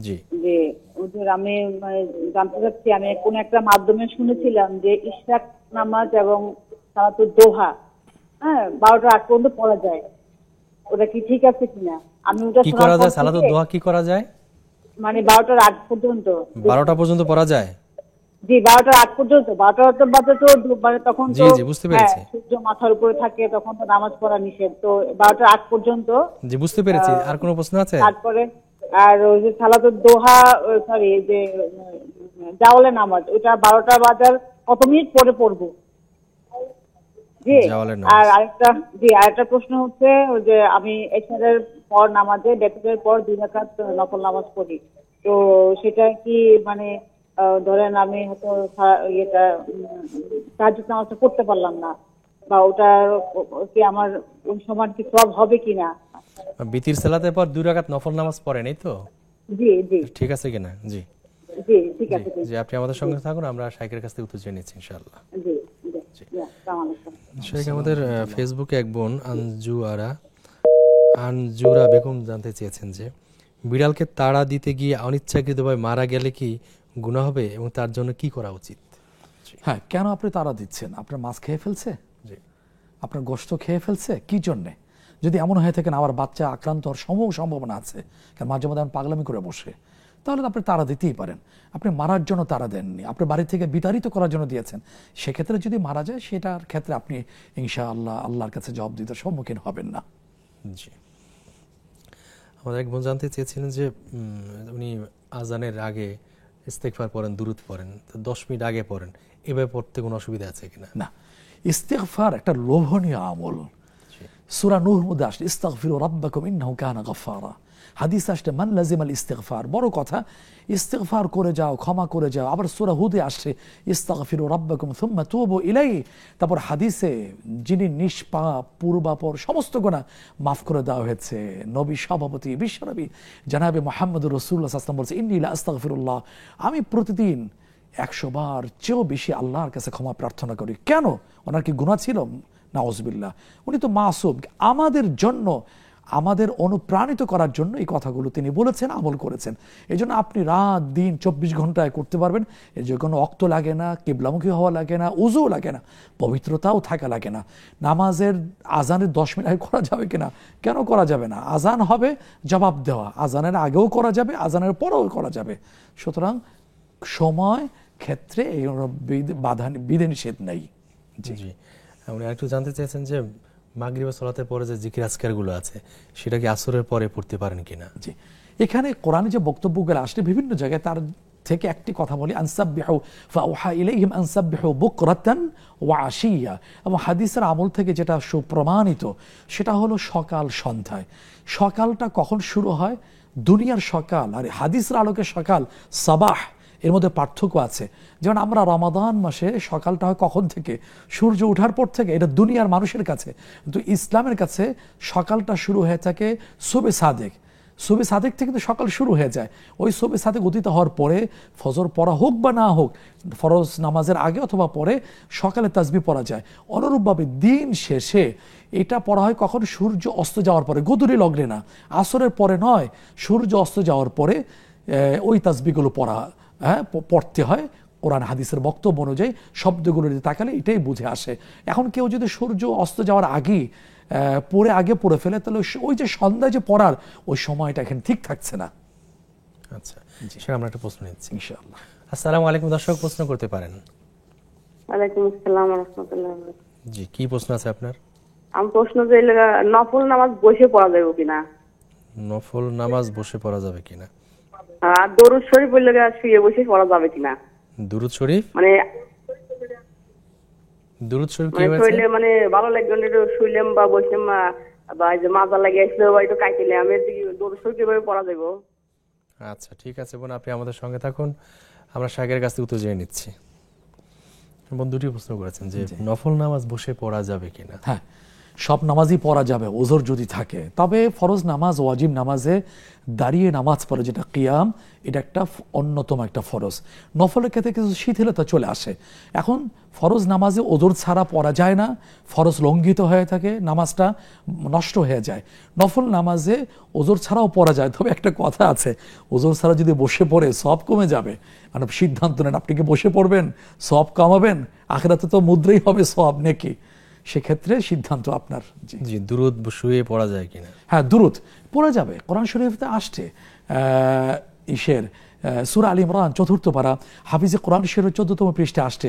জি যে হুজুর, আমি জানতে চাচ্ছি, আমি কোন একটা মাধ্যমে শুনেছিলাম যে ইশরাক নামাজ এবং সালাতুদ দোহা 12টার আগ পর্যন্ত পড়া যায়, ওটা কি ঠিক আছে কিনা? আমি ওটা কি করা যায়? সালাতুদ দোহা কি করা যায়? মানে 12টার আগ পর্যন্ত, 12টা পর্যন্ত পড়া যায়? জি, 12টার আগ পর্যন্ত। 12টার বাজে তো মানে তখন তো জি বুঝতে পেরেছি। সূর্য মাথার উপরে থাকে, তখন তো নামাজ পড়া নিষেধ। তো 12টার আগ পর্যন্ত। জি বুঝতে পেরেছি। আর কোনো প্রশ্ন আছে? তারপরে আর ওই যে সালাতুদ দোহা, সরি, যে জাওয়ালে নামাজ, ওটা 12টা বাজার কত মিনিট পরে পড়বো? জি। আর আরেকটা প্রশ্ন হচ্ছে যে আমি এশারের পর নামাজে বেতনের পর 2 রাকাত নফল নামাজ পড়ি, তো সেটা কি মানে ধরেন আমি হয়তো তাহাজ্জুদ নামাজটা পড়তে পারলাম না, বা ওটা কি আমার ওই সমান কি সওয়াব হবে কিনা? বিতির সালাতের পর 2 রাকাত নফল নামাজ পড়েন, এই তো? জি জি ঠিক আছে কিনা? জি জি ঠিক আছে। জি, আপনি আমাদের সঙ্গে থাকুন, আমরা শাইখের কাছ থেকে উত্তর জেনে নিচ্ছি ইনশাআল্লাহ। জি জি, আসসালামু আলাইকুম। শাইখ, আমাদের ফেসবুকে এক বোন আনজুরা বেগম জানতে চেয়েছেন যে বিড়ালকে তাড়া দিতে গিয়ে অনিচ্ছাকৃতভাবে মারা গেলে কি গুনাহ হবে এবং তার জন্য কি করা উচিত? হ্যাঁ, কেন আপনি তাড়া দিচ্ছেন? আপনার মাছ খেয়ে ফেলছে, আপনার গোশত খেয়ে ফেলছে, কি জন্যে? যদি এমন হয়ে থাকেন আমার বাচ্চা আক্রান্ত হওয়ার সম্ভাবনা আছে, কারণ মাঝে মধ্যে আমি পাগলামি করে বসে, তাহলে তো আপনি তাড়া দিতেই পারেন। আপনি মারার জন্য তাড়া দেননি, আপনি বাড়ি থেকে বিতাড়িত করার জন্য দিয়েছেন। সেক্ষেত্রে যদি মারা যায়, সেটার ক্ষেত্রে আপনি ইনশাআল্লাহ আল্লাহর কাছে জবাবদিহিতার সম্মুখীন হবেন না। জি, আমাদের এক বোন জানতে চেয়েছিলেন যে উনি আজানের আগে ইস্তেগফার পড়েন, দুরূদ পড়েন, 10 মিনিট আগে পড়েন, এভাবে পড়তে কোনো অসুবিধা আছে কিনা? না, ইস্তেগফার একটা লোভনীয় আমল। সূরা নূহর মধ্যে আসলে ইস্তাগফিরু রাব্বাকুম ইন্নাহু কানা গাফফারা, হাদিস আসলে মান লাজিমাল ইস্তিগফার, বড় কথা, ইস্তিগফার করে যাও, ক্ষমা করে যাও। আবার সূরা হুদে আসছে ইস্তাগফিরু রাব্বাকুম সুম্মা তুবু ইলাইহি, তারপর হাদিসে যিনি নিষ্পাপ, পূর্বাপর সমস্ত গুনাহ মাফ করে দেওয়া হয়েছে। নবী সভাপতি বিশ্বনবী জনাবে মুহাম্মদুর রাসূলুল্লাহ সাল্লাল্লাহু আলাইহি ওয়াসাল্লাম বলছে ইন্নী লা আস্তাগফিরুল্লাহ, আমি প্রতিদিন 100 বার চেয়েও বেশি আল্লাহর কাছে ক্ষমা প্রার্থনা করি। কেন? ওনার কি গুনাহ ছিল? নাউজুবিল্লাহ, উনি তো মাসুম। আমাদের জন্য আমাদের অনুপ্রাণিত করার জন্য এই কথাগুলো তিনি বলেছেন, আমল করেছেন। এই জন্য আপনি রাত দিন 24 ঘন্টায় করতে পারবেন। এর জন্য কোনো অক্ত লাগে না, কিবলামুখী হওয়া লাগে না, উজুও লাগে না, পবিত্রতাও থাকা লাগে না। নামাজের আজানের 10 মিনিট আগে করা যাবে কিনা? কেন করা যাবে না? আজান হবে, জবাব দেওয়া। আজানের আগেও করা যাবে, আজানের পরেও করা যাবে। সুতরাং সময় ক্ষেত্রে এই বিধিনিষেধ নেই। জি জি, আপনি একটু জানতে চেয়েছেন যে মাগরিবের সালাতের পরে যে জিকির আজকারগুলো আছে সেটা কি আসরের পরে পড়তে পারেন কিনা? জি, এখানে কোরআনে যে বক্তব্যগুলো আসলে বিভিন্ন জায়গায়, তার থেকে একটি কথা বলি, আনসাব্বিহু ফাওহা ইলাইহিম আনসাব্বিহু বুকরাতান ওয়া আশিয়া। এবং হাদিসের আমল থেকে যেটা সুপ্রমাণিত সেটা হলো সকাল সন্ধ্যায়। সকালটা কখন শুরু হয়? দুনিয়ার সকাল আর হাদিসের আলোকে সকাল সাবাহ, এর মধ্যে পার্থক্য আছে। যেমন আমরা রমাদান মাসে সকালটা হয় কখন থেকে? সূর্য ওঠার পর থেকে। এটা দুনিয়ার মানুষের কাছে, কিন্তু ইসলামের কাছে সকালটা শুরু হয়ে থাকে সুবে সাদেক। সুবে সাদেক থেকে কিন্তু সকাল শুরু হয়ে যায়। ওই সুবে সাদেক উদিত হওয়ার পরে ফজর পড়া হোক বা না হোক, ফরজ নামাজের আগে অথবা পরে সকালে তাসবিহ পড়া যায়। অনুরূপভাবে দিন শেষে এটা পড়া হয় কখন? সূর্য অস্ত যাওয়ার পরে, গধূলি লগ্নে না, আসরের পরে নয়, সূর্য অস্ত যাওয়ার পরে ওই তাসবিহগুলো পড়তে হয়। কোরআন হাদিসের বক্তব্য অনুযায়ী শব্দগুলো তাকালে এটাই বুঝে আসে। এখন কেউ যদি সূর্য অস্ত যাওয়ার আগেই আগে পড়ে ফেলে, তাহলে ওই যে সন্ধ্যায় যে পড়ার ওই সময়টা এখানে ঠিক থাকছে না। আচ্ছা, সেটা আমরা একটা প্রশ্ন নিচ্ছি ইনশাআল্লাহ। আসসালামু আলাইকুম, দর্শক প্রশ্ন করতে পারেন। ওয়ালাইকুম আসসালাম ওয়া রাহমাতুল্লাহ। জি, কি প্রশ্ন আছে আপনার? আমি প্রশ্ন যে নফল নামাজ বসে পড়া যাবে কিনা? নফল নামাজ বসে পড়া যাবে কিনা? আর দরুদ শরীফ বললে শুয়ে বসে পড়া যাবে কিনা? দুরূদ শরীফ মানে দুরূদ শরীফ কি হয়েছে? শুইলে মানে ভালো লাগবে না, একটু শুইলাম বা বসলাম বা যে মাজা লাগে আসলে বা একটু কাইতেলে আমি দরুদ শরীফ কিভাবে পড়া যাবে? আচ্ছা, ঠিক আছে বোন, আপনি আমাদের সঙ্গে থাকুন, আমরা শাকের কাছ থেকে উত্তর জেনে নিচ্ছি। বোন দুটি প্রশ্ন করেছেন যে নফল নামাজ বসে পড়া যাবে কিনা। হ্যাঁ, সব নামাজই পড়া যাবে ওজর যদি থাকে। তবে ফরজ নামাজ, ওয়াজিব নামাজে দাঁড়িয়ে নামাজ পড়ে যেটা কিয়াম, এটা একটা অন্যতম একটা ফরজ। নফলের ক্ষেত্রে কিছু শিথিলতা চলে আসে। এখন ফরজ নামাজে ওজর ছাড়া পড়া যায় না, ফরজ লঙ্ঘিত হয়ে থাকে, নামাজটা নষ্ট হয়ে যায়। নফল নামাজে ওজর ছাড়াও পড়া যায়, তবে একটা কথা আছে, ওজর ছাড়া যদি বসে পড়ে সব কমে যাবে। মানে সিদ্ধান্ত নেন, আপনি কি বসে পড়বেন, সব কমাবেন? আখিরাতে তো মুদ্রাই হবে সব নেকি, সেক্ষেত্রে সিদ্ধান্ত আপনার। জি, দুরূদ শুয়ে পড়া যায় কিনা? হ্যাঁ, দুরূদ পড়া যাবে। কোরআন শরীফে আসছে সূরা আল ইমরান ৪র্থ পারা হাফিজে কোরআন শরীফের ১৪তম পৃষ্ঠাে আসছে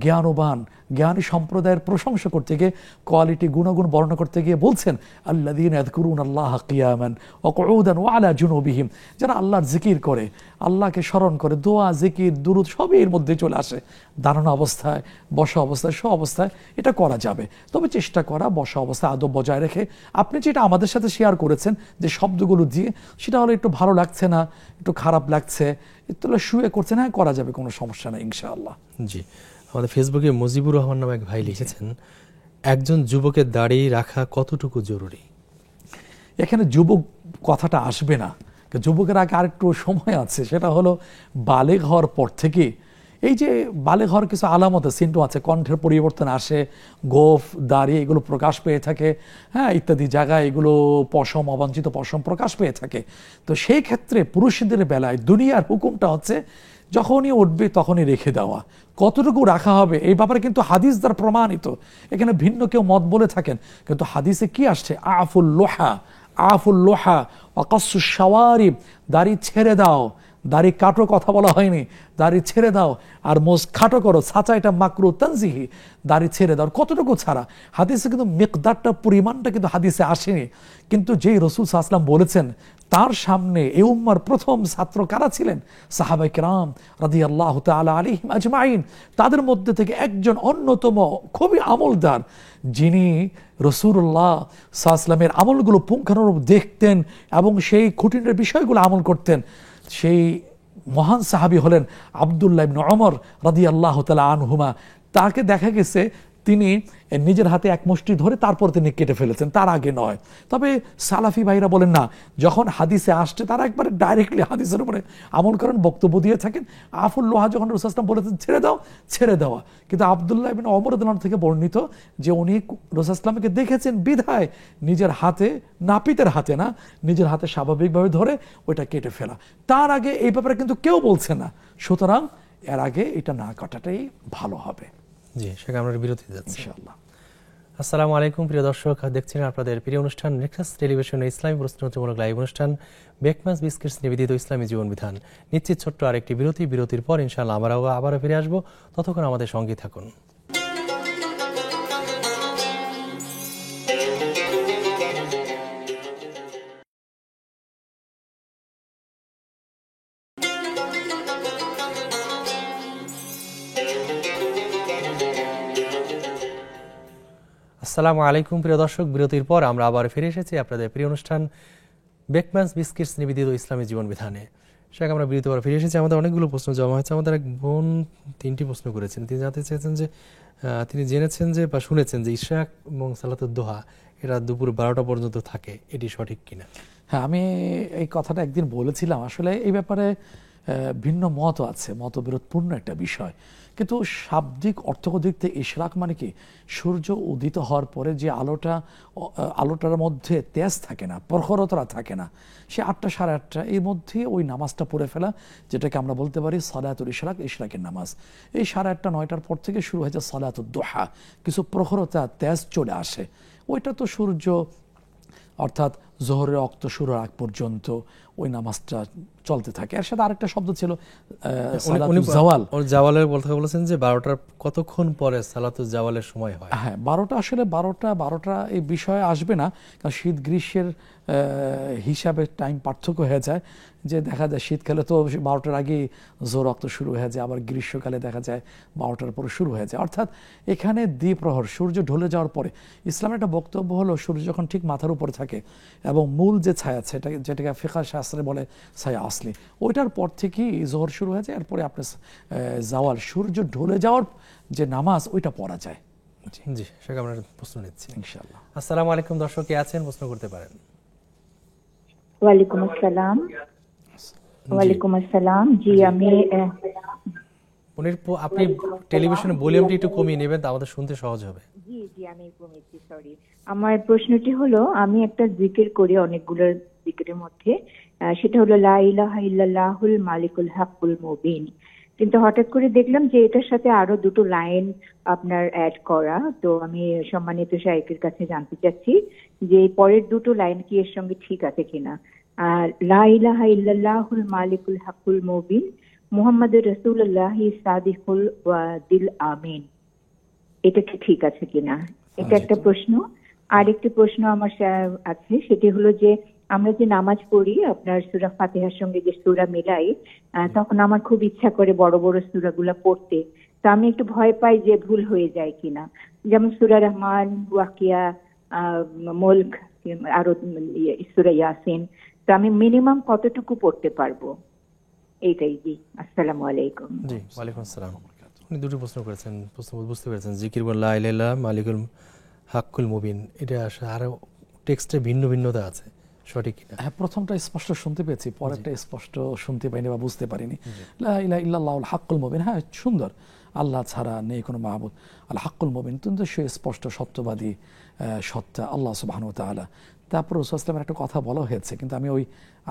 জ্ঞানবান জ্ঞানী সম্প্রদায়ের প্রশংসা করতে গিয়ে, কোয়ালিটি গুণগুণ বর্ণনা করতে গিয়ে বলছেন আল্লাযীনা ইয়াযকুরুনাল্লাহা কিয়ামান ওয়া কুউদান ওয়া আলা জুনুবিহিম, যারা আল্লাহর জিকির করে, আল্লাহকে স্মরণ করে, দোয়া জিকির দুরূদ সবই এর মধ্যে চলে আসে। দাঁড়ানো অবস্থায়, বসা অবস্থায়, সব অবস্থায় এটা করা যাবে। তবে চেষ্টা করা বসা অবস্থায় আদব বজায় রেখে। আপনি যেটা আমাদের সাথে শেয়ার করেছেন যে শব্দগুলো দিয়ে, সেটা হলো একটু ভালো লাগছে না, একটু খারাপ লাগছে, তাহলে শুয়ে করছে না, করা যাবে, কোনো সমস্যা নেই ইনশাআল্লাহ। জি, আমাদের ফেসবুকে মুজিবুর রহমান নামে এক ভাই লিখেছেন, একজন যুবকের দাড়ি রাখা কতটুকু জরুরি? এখানে যুবক কথাটা আসবে না, যুবকের আগে আরেকটু সময় আছে। সেটা হলো বালেগ হওয়ার পর থেকে। এই যে বালেগ হওয়ার কিছু আলামত সিমটম আছে, কণ্ঠের পরিবর্তন আসে, গোফ দাড়ি এগুলো প্রকাশ পেয়ে থাকে, হ্যাঁ, ইত্যাদি জায়গায় এগুলো পশম, অবাঞ্ছিত পশম প্রকাশ পেয়ে থাকে। তো সেই ক্ষেত্রে পুরুষদের বেলায় দুনিয়ার হুকুমটা হচ্ছে যখনই উঠবে তখনই রেখে দেওয়া। কতটুকু রাখা হবে এই ব্যাপারে কিন্তু হাদিস দ্বারা প্রমাণিত। এখানে ভিন্ন কেউ মত বলে থাকেন, কিন্তু হাদিসে কি আসছে? আফুল লোহা ওয়াকাসুশ শাওয়ারিব, দাড়ি ছেড়ে দাও, দাড়ি কাটো কথা বলা হয়নি, দাড়ি ছেড়ে দাও, আর মোজ খাটো করো, ছাঁচা, এটা মাকরু তানজিহি, দাড়ি ছেড়ে দাও। কতটুকু ছাড়া হাদিসে কিন্তু মিকদারটা, পরিমাণটা কিন্তু হাদিসে আসেনি। কিন্তু যেই রাসূল সাল্লাল্লাহু আলাইহি ওয়াসাল্লাম বলেছেন, তার সামনে এই উম্মার প্রথম ছাত্র কারা ছিলেন? সাহাবায়ে কেরাম রাদিয়াল্লাহু তাআলা আলাইহিম আজমাইন। তাদের মধ্যে থেকে একজন অন্যতম খুবই আমলদার, যিনি রাসূলুল্লাহ সাল্লাল্লাহু আলাইহি ওয়াসাল্লামের আমলগুলো পুঙ্খানুরূপ দেখতেন এবং সেই খুঁটিনাটি বিষয়গুলো আমল করতেন, সেই মহান সাহাবী হলেন আব্দুল্লাহ ইবনে ওমর রাদিয়াল্লাহু তাআলা আনহুমা। তাকে দেখা গেছে তিনি নিজের হাতে এক মুষ্টি ধরে তারপর তিনি কেটে ফেলেছেন, তার আগে নয়। তবে সালাফি ভাইরা বলেন না, যখন হাদিসে আসছে তারা একবারে ডাইরেক্টলি হাদিসের উপরে আমল করেন, বক্তব্য দিয়ে থাকেন। আফুল লোহা যখন রাসূল সাল্লাল্লাহু আলাইহি ওয়াসাল্লাম বলেছেন ছেড়ে দাও, ছেড়ে দেওয়া। কিন্তু আব্দুল্লাহ ইবনে ওমর রাদিয়াল্লাহু আনহু থেকে বর্ণিত যে উনি রাসূল সাল্লাল্লাহু আলাইহি ওয়াসাল্লামকে দেখেছেন বিধায় নিজের হাতে, নাপিতের হাতে না, নিজের হাতে স্বাভাবিকভাবে ধরে ওইটা কেটে ফেলা। তার আগে এই ব্যাপারে কিন্তু কেউ বলছে না, সুতরাং এর আগে এটা না কাটাটাই ভালো হবে। জি, সেখানে আমরা বিরতি যাচ্ছি ইনশাআল্লাহ। আসসালামু আলাইকুম প্রিয় দর্শক, দেখছেন আপনাদের প্রিয় অনুষ্ঠান নেক্সাস টেলিভিশনে ইসলামী প্রশ্নোত্তরমূলক লাইভ অনুষ্ঠান বেকমাস বিস্কিটস নিবেদিত ইসলামী জীবন বিধান। নিশ্চিত ছোট্ট আরেকটি বিরতি, বিরতির পর ইনশাআল্লাহ আবারও ফিরে আসবো। ততক্ষণ আমাদের সঙ্গে থাকুন। আসসালামু আলাইকুম প্রিয় দর্শক, বিরতির পর আমরা আবার ফিরে এসেছি আপনাদের প্রিয় অনুষ্ঠান বেকম্যানস বিস্কিটস নিবেদিত ইসলামী জীবন বিধানে। সেখানে আমরা বিরতির পর ফিরে এসেছি। আমাদের অনেকগুলো প্রশ্ন জমা হয়েছে। আমাদের এক বোন 3টি প্রশ্ন করেছেন। তিনি জানতে চেয়েছেন যে তিনি জেনেছেন যে বা শুনেছেন যে ইশরাক এবং সালাতুদ দোহা এরা দুপুর 12টা পর্যন্ত থাকে, এটি সঠিক কিনা? হ্যাঁ, আমি এই কথাটা একদিন বলেছিলাম। আসলে এই ব্যাপারে ভিন্ন মত আছে, মতবিরোধপূর্ণ একটা বিষয়। কিন্তু শাব্দিক অর্থগত থেকে ইশরাক মানে কি, সূর্য উদিত হওয়ার পরে যে আলোটার মধ্যে তেজ থাকে না, প্রখরতা থাকে না, সে 8টা সাড়ে 8টা এর মধ্যে ওই নামাজটা পড়ে ফেলা, যেটাকে আমরা বলতে পারি সালাতুল ইশরাক, ইশরাকের নামাজ। এই সাড়ে 8টা 9টার পর থেকে শুরু হয়েছে সালাতুদ দোহা, কিছু প্রখরতা তেজ চলে আসে। ওইটা তো সূর্য অর্থাৎ জোহরের ওয়াক্ত শুরুর আগ পর্যন্ত ওই নামাজটা চলতে থাকে। এর সাথে আরেকটা শব্দ ছিল সালাতুল জাওয়াল। জাওয়ালের কথা বলেছেন যে 12টার কতক্ষণ পরে সালাতুল জাওয়ালের সময় হয়? হ্যাঁ, 12টা আসলে 12টা এই বিষয়ে আসবে না, কারণ শীত গ্রীষ্মের হিসাবে টাইম পার্থক্য হয়ে যায়। যে দেখা যায় শীতকালে তো 12টার আগেই জোর রক্ত শুরু হয়ে যায়, আবার গ্রীষ্মকালে দেখা যায় 12টার পরে শুরু হয়ে যায়। অর্থাৎ এখানে দ্বিপ্রহর, সূর্য ঢলে যাওয়ার পরে। ইসলামের একটা বক্তব্য হলো সূর্য যখন ঠিক মাথার উপরে থাকে এবং মূল যে ছায়া, যেটাকে ফিকহ শাস্ত্রে বলে ছায়া আসলি, ওইটার পর থেকেই জোহর শুরু হয়ে যায়। এরপরে আপনার জাওয়াল, সূর্য ঢলে যাওয়ার যে নামাজ, ওইটা পড়া যায়। জি, সেটা আমরা প্রশ্ন নিচ্ছি ইনশাআল্লাহ। আসসালামু আলাইকুম দর্শক, কে আছেন প্রশ্ন করতে পারেন। ওয়ালাইকুম আসসালাম। ওয়ালাইকুম আসসালাম। জি, আমি আপনি টেলিভিশনের ভলিউমটি একটু কমিয়ে নেবেন, তা আমাদের শুনতে সহজ হবে। জি জি আমি কমেছি, সরি। আমার প্রশ্নটি হলো, আমি একটা জিকির করি অনেকগুলো জিকিরের মধ্যে, সেটা হলো লা ইলাহা ইল্লাল্লাহুল মালিকুল হাক্কুল মুবিন। কিন্তু হঠাৎ করে দেখলাম যে এটার সাথে আরো দুটো লাইন আপনার অ্যাড করা। তো আমি সম্মানিত শাইখের কাছে জানতে চাচ্ছি যে পরের দুটো লাইন কি এর সঙ্গে ঠিক আছে কিনা। আর লা ইলাহা ইল্লাল্লাহুল মালিকুল হাক্কুল মুবিন মুহাম্মাদুর রাসূলুল্লাহি সাদিকুল ওয়াদিল আমিন, এটা কি ঠিক আছে কিনা, এটা একটা প্রশ্ন। আরেকটি প্রশ্ন আমার আছে, সেটি হলো যে আমরা যে নামাজ পড়ি আপনার সূরা ফাতিহার সঙ্গে যে সূরা মিলাই, তখন আমার খুব ইচ্ছা করে বড় বড় সূরাগুলো পড়তে। তো আমি একটু ভয় পাই যে ভুল হয়ে যায় কিনা, যেমন সূরা রহমান, ওয়াকিয়া, মুলক, আরো সূরা ইয়াসিন। তো আমি মিনিমাম কতটুকু পড়তে পারবো, এইটাই। জি, আসসালামু আলাইকুম। জি, ওয়ালাইকুম আসসালাম। উনি দুটো প্রশ্ন করেছেন, প্রশ্ন বুঝতে পেরেছেন। জিকির বল লা ইলাহা ইল্লাল্লাহ মালিকুল হাক্কুল মুবিন, এটা আরো টেক্সটে ভিন্ন ভিন্নতা আছে, সঠিক কিনা? হ্যাঁ, প্রথমটা স্পষ্ট শুনতে পেয়েছি, পরেরটা স্পষ্ট শুনতে পাইনি বা বুঝতে পারিনি। লা ইলাহা ইল্লাল্লাহুল হাক্কুল মুবিন, হ্যাঁ সুন্দর, আল্লাহ ছাড়া নেই কোনো মাহবুদ, আল হাক্কুল মুবিন, কিন্তু সে স্পষ্ট সত্যবাদী, সত্তা আল্লাহ সুবহানাহু ওয়া তাআলা। তারপর রাসূল সাল্লাল্লাহু আলাইহি ওয়াসাল্লামের একটা কথা বলা হয়েছে, কিন্তু আমি ওই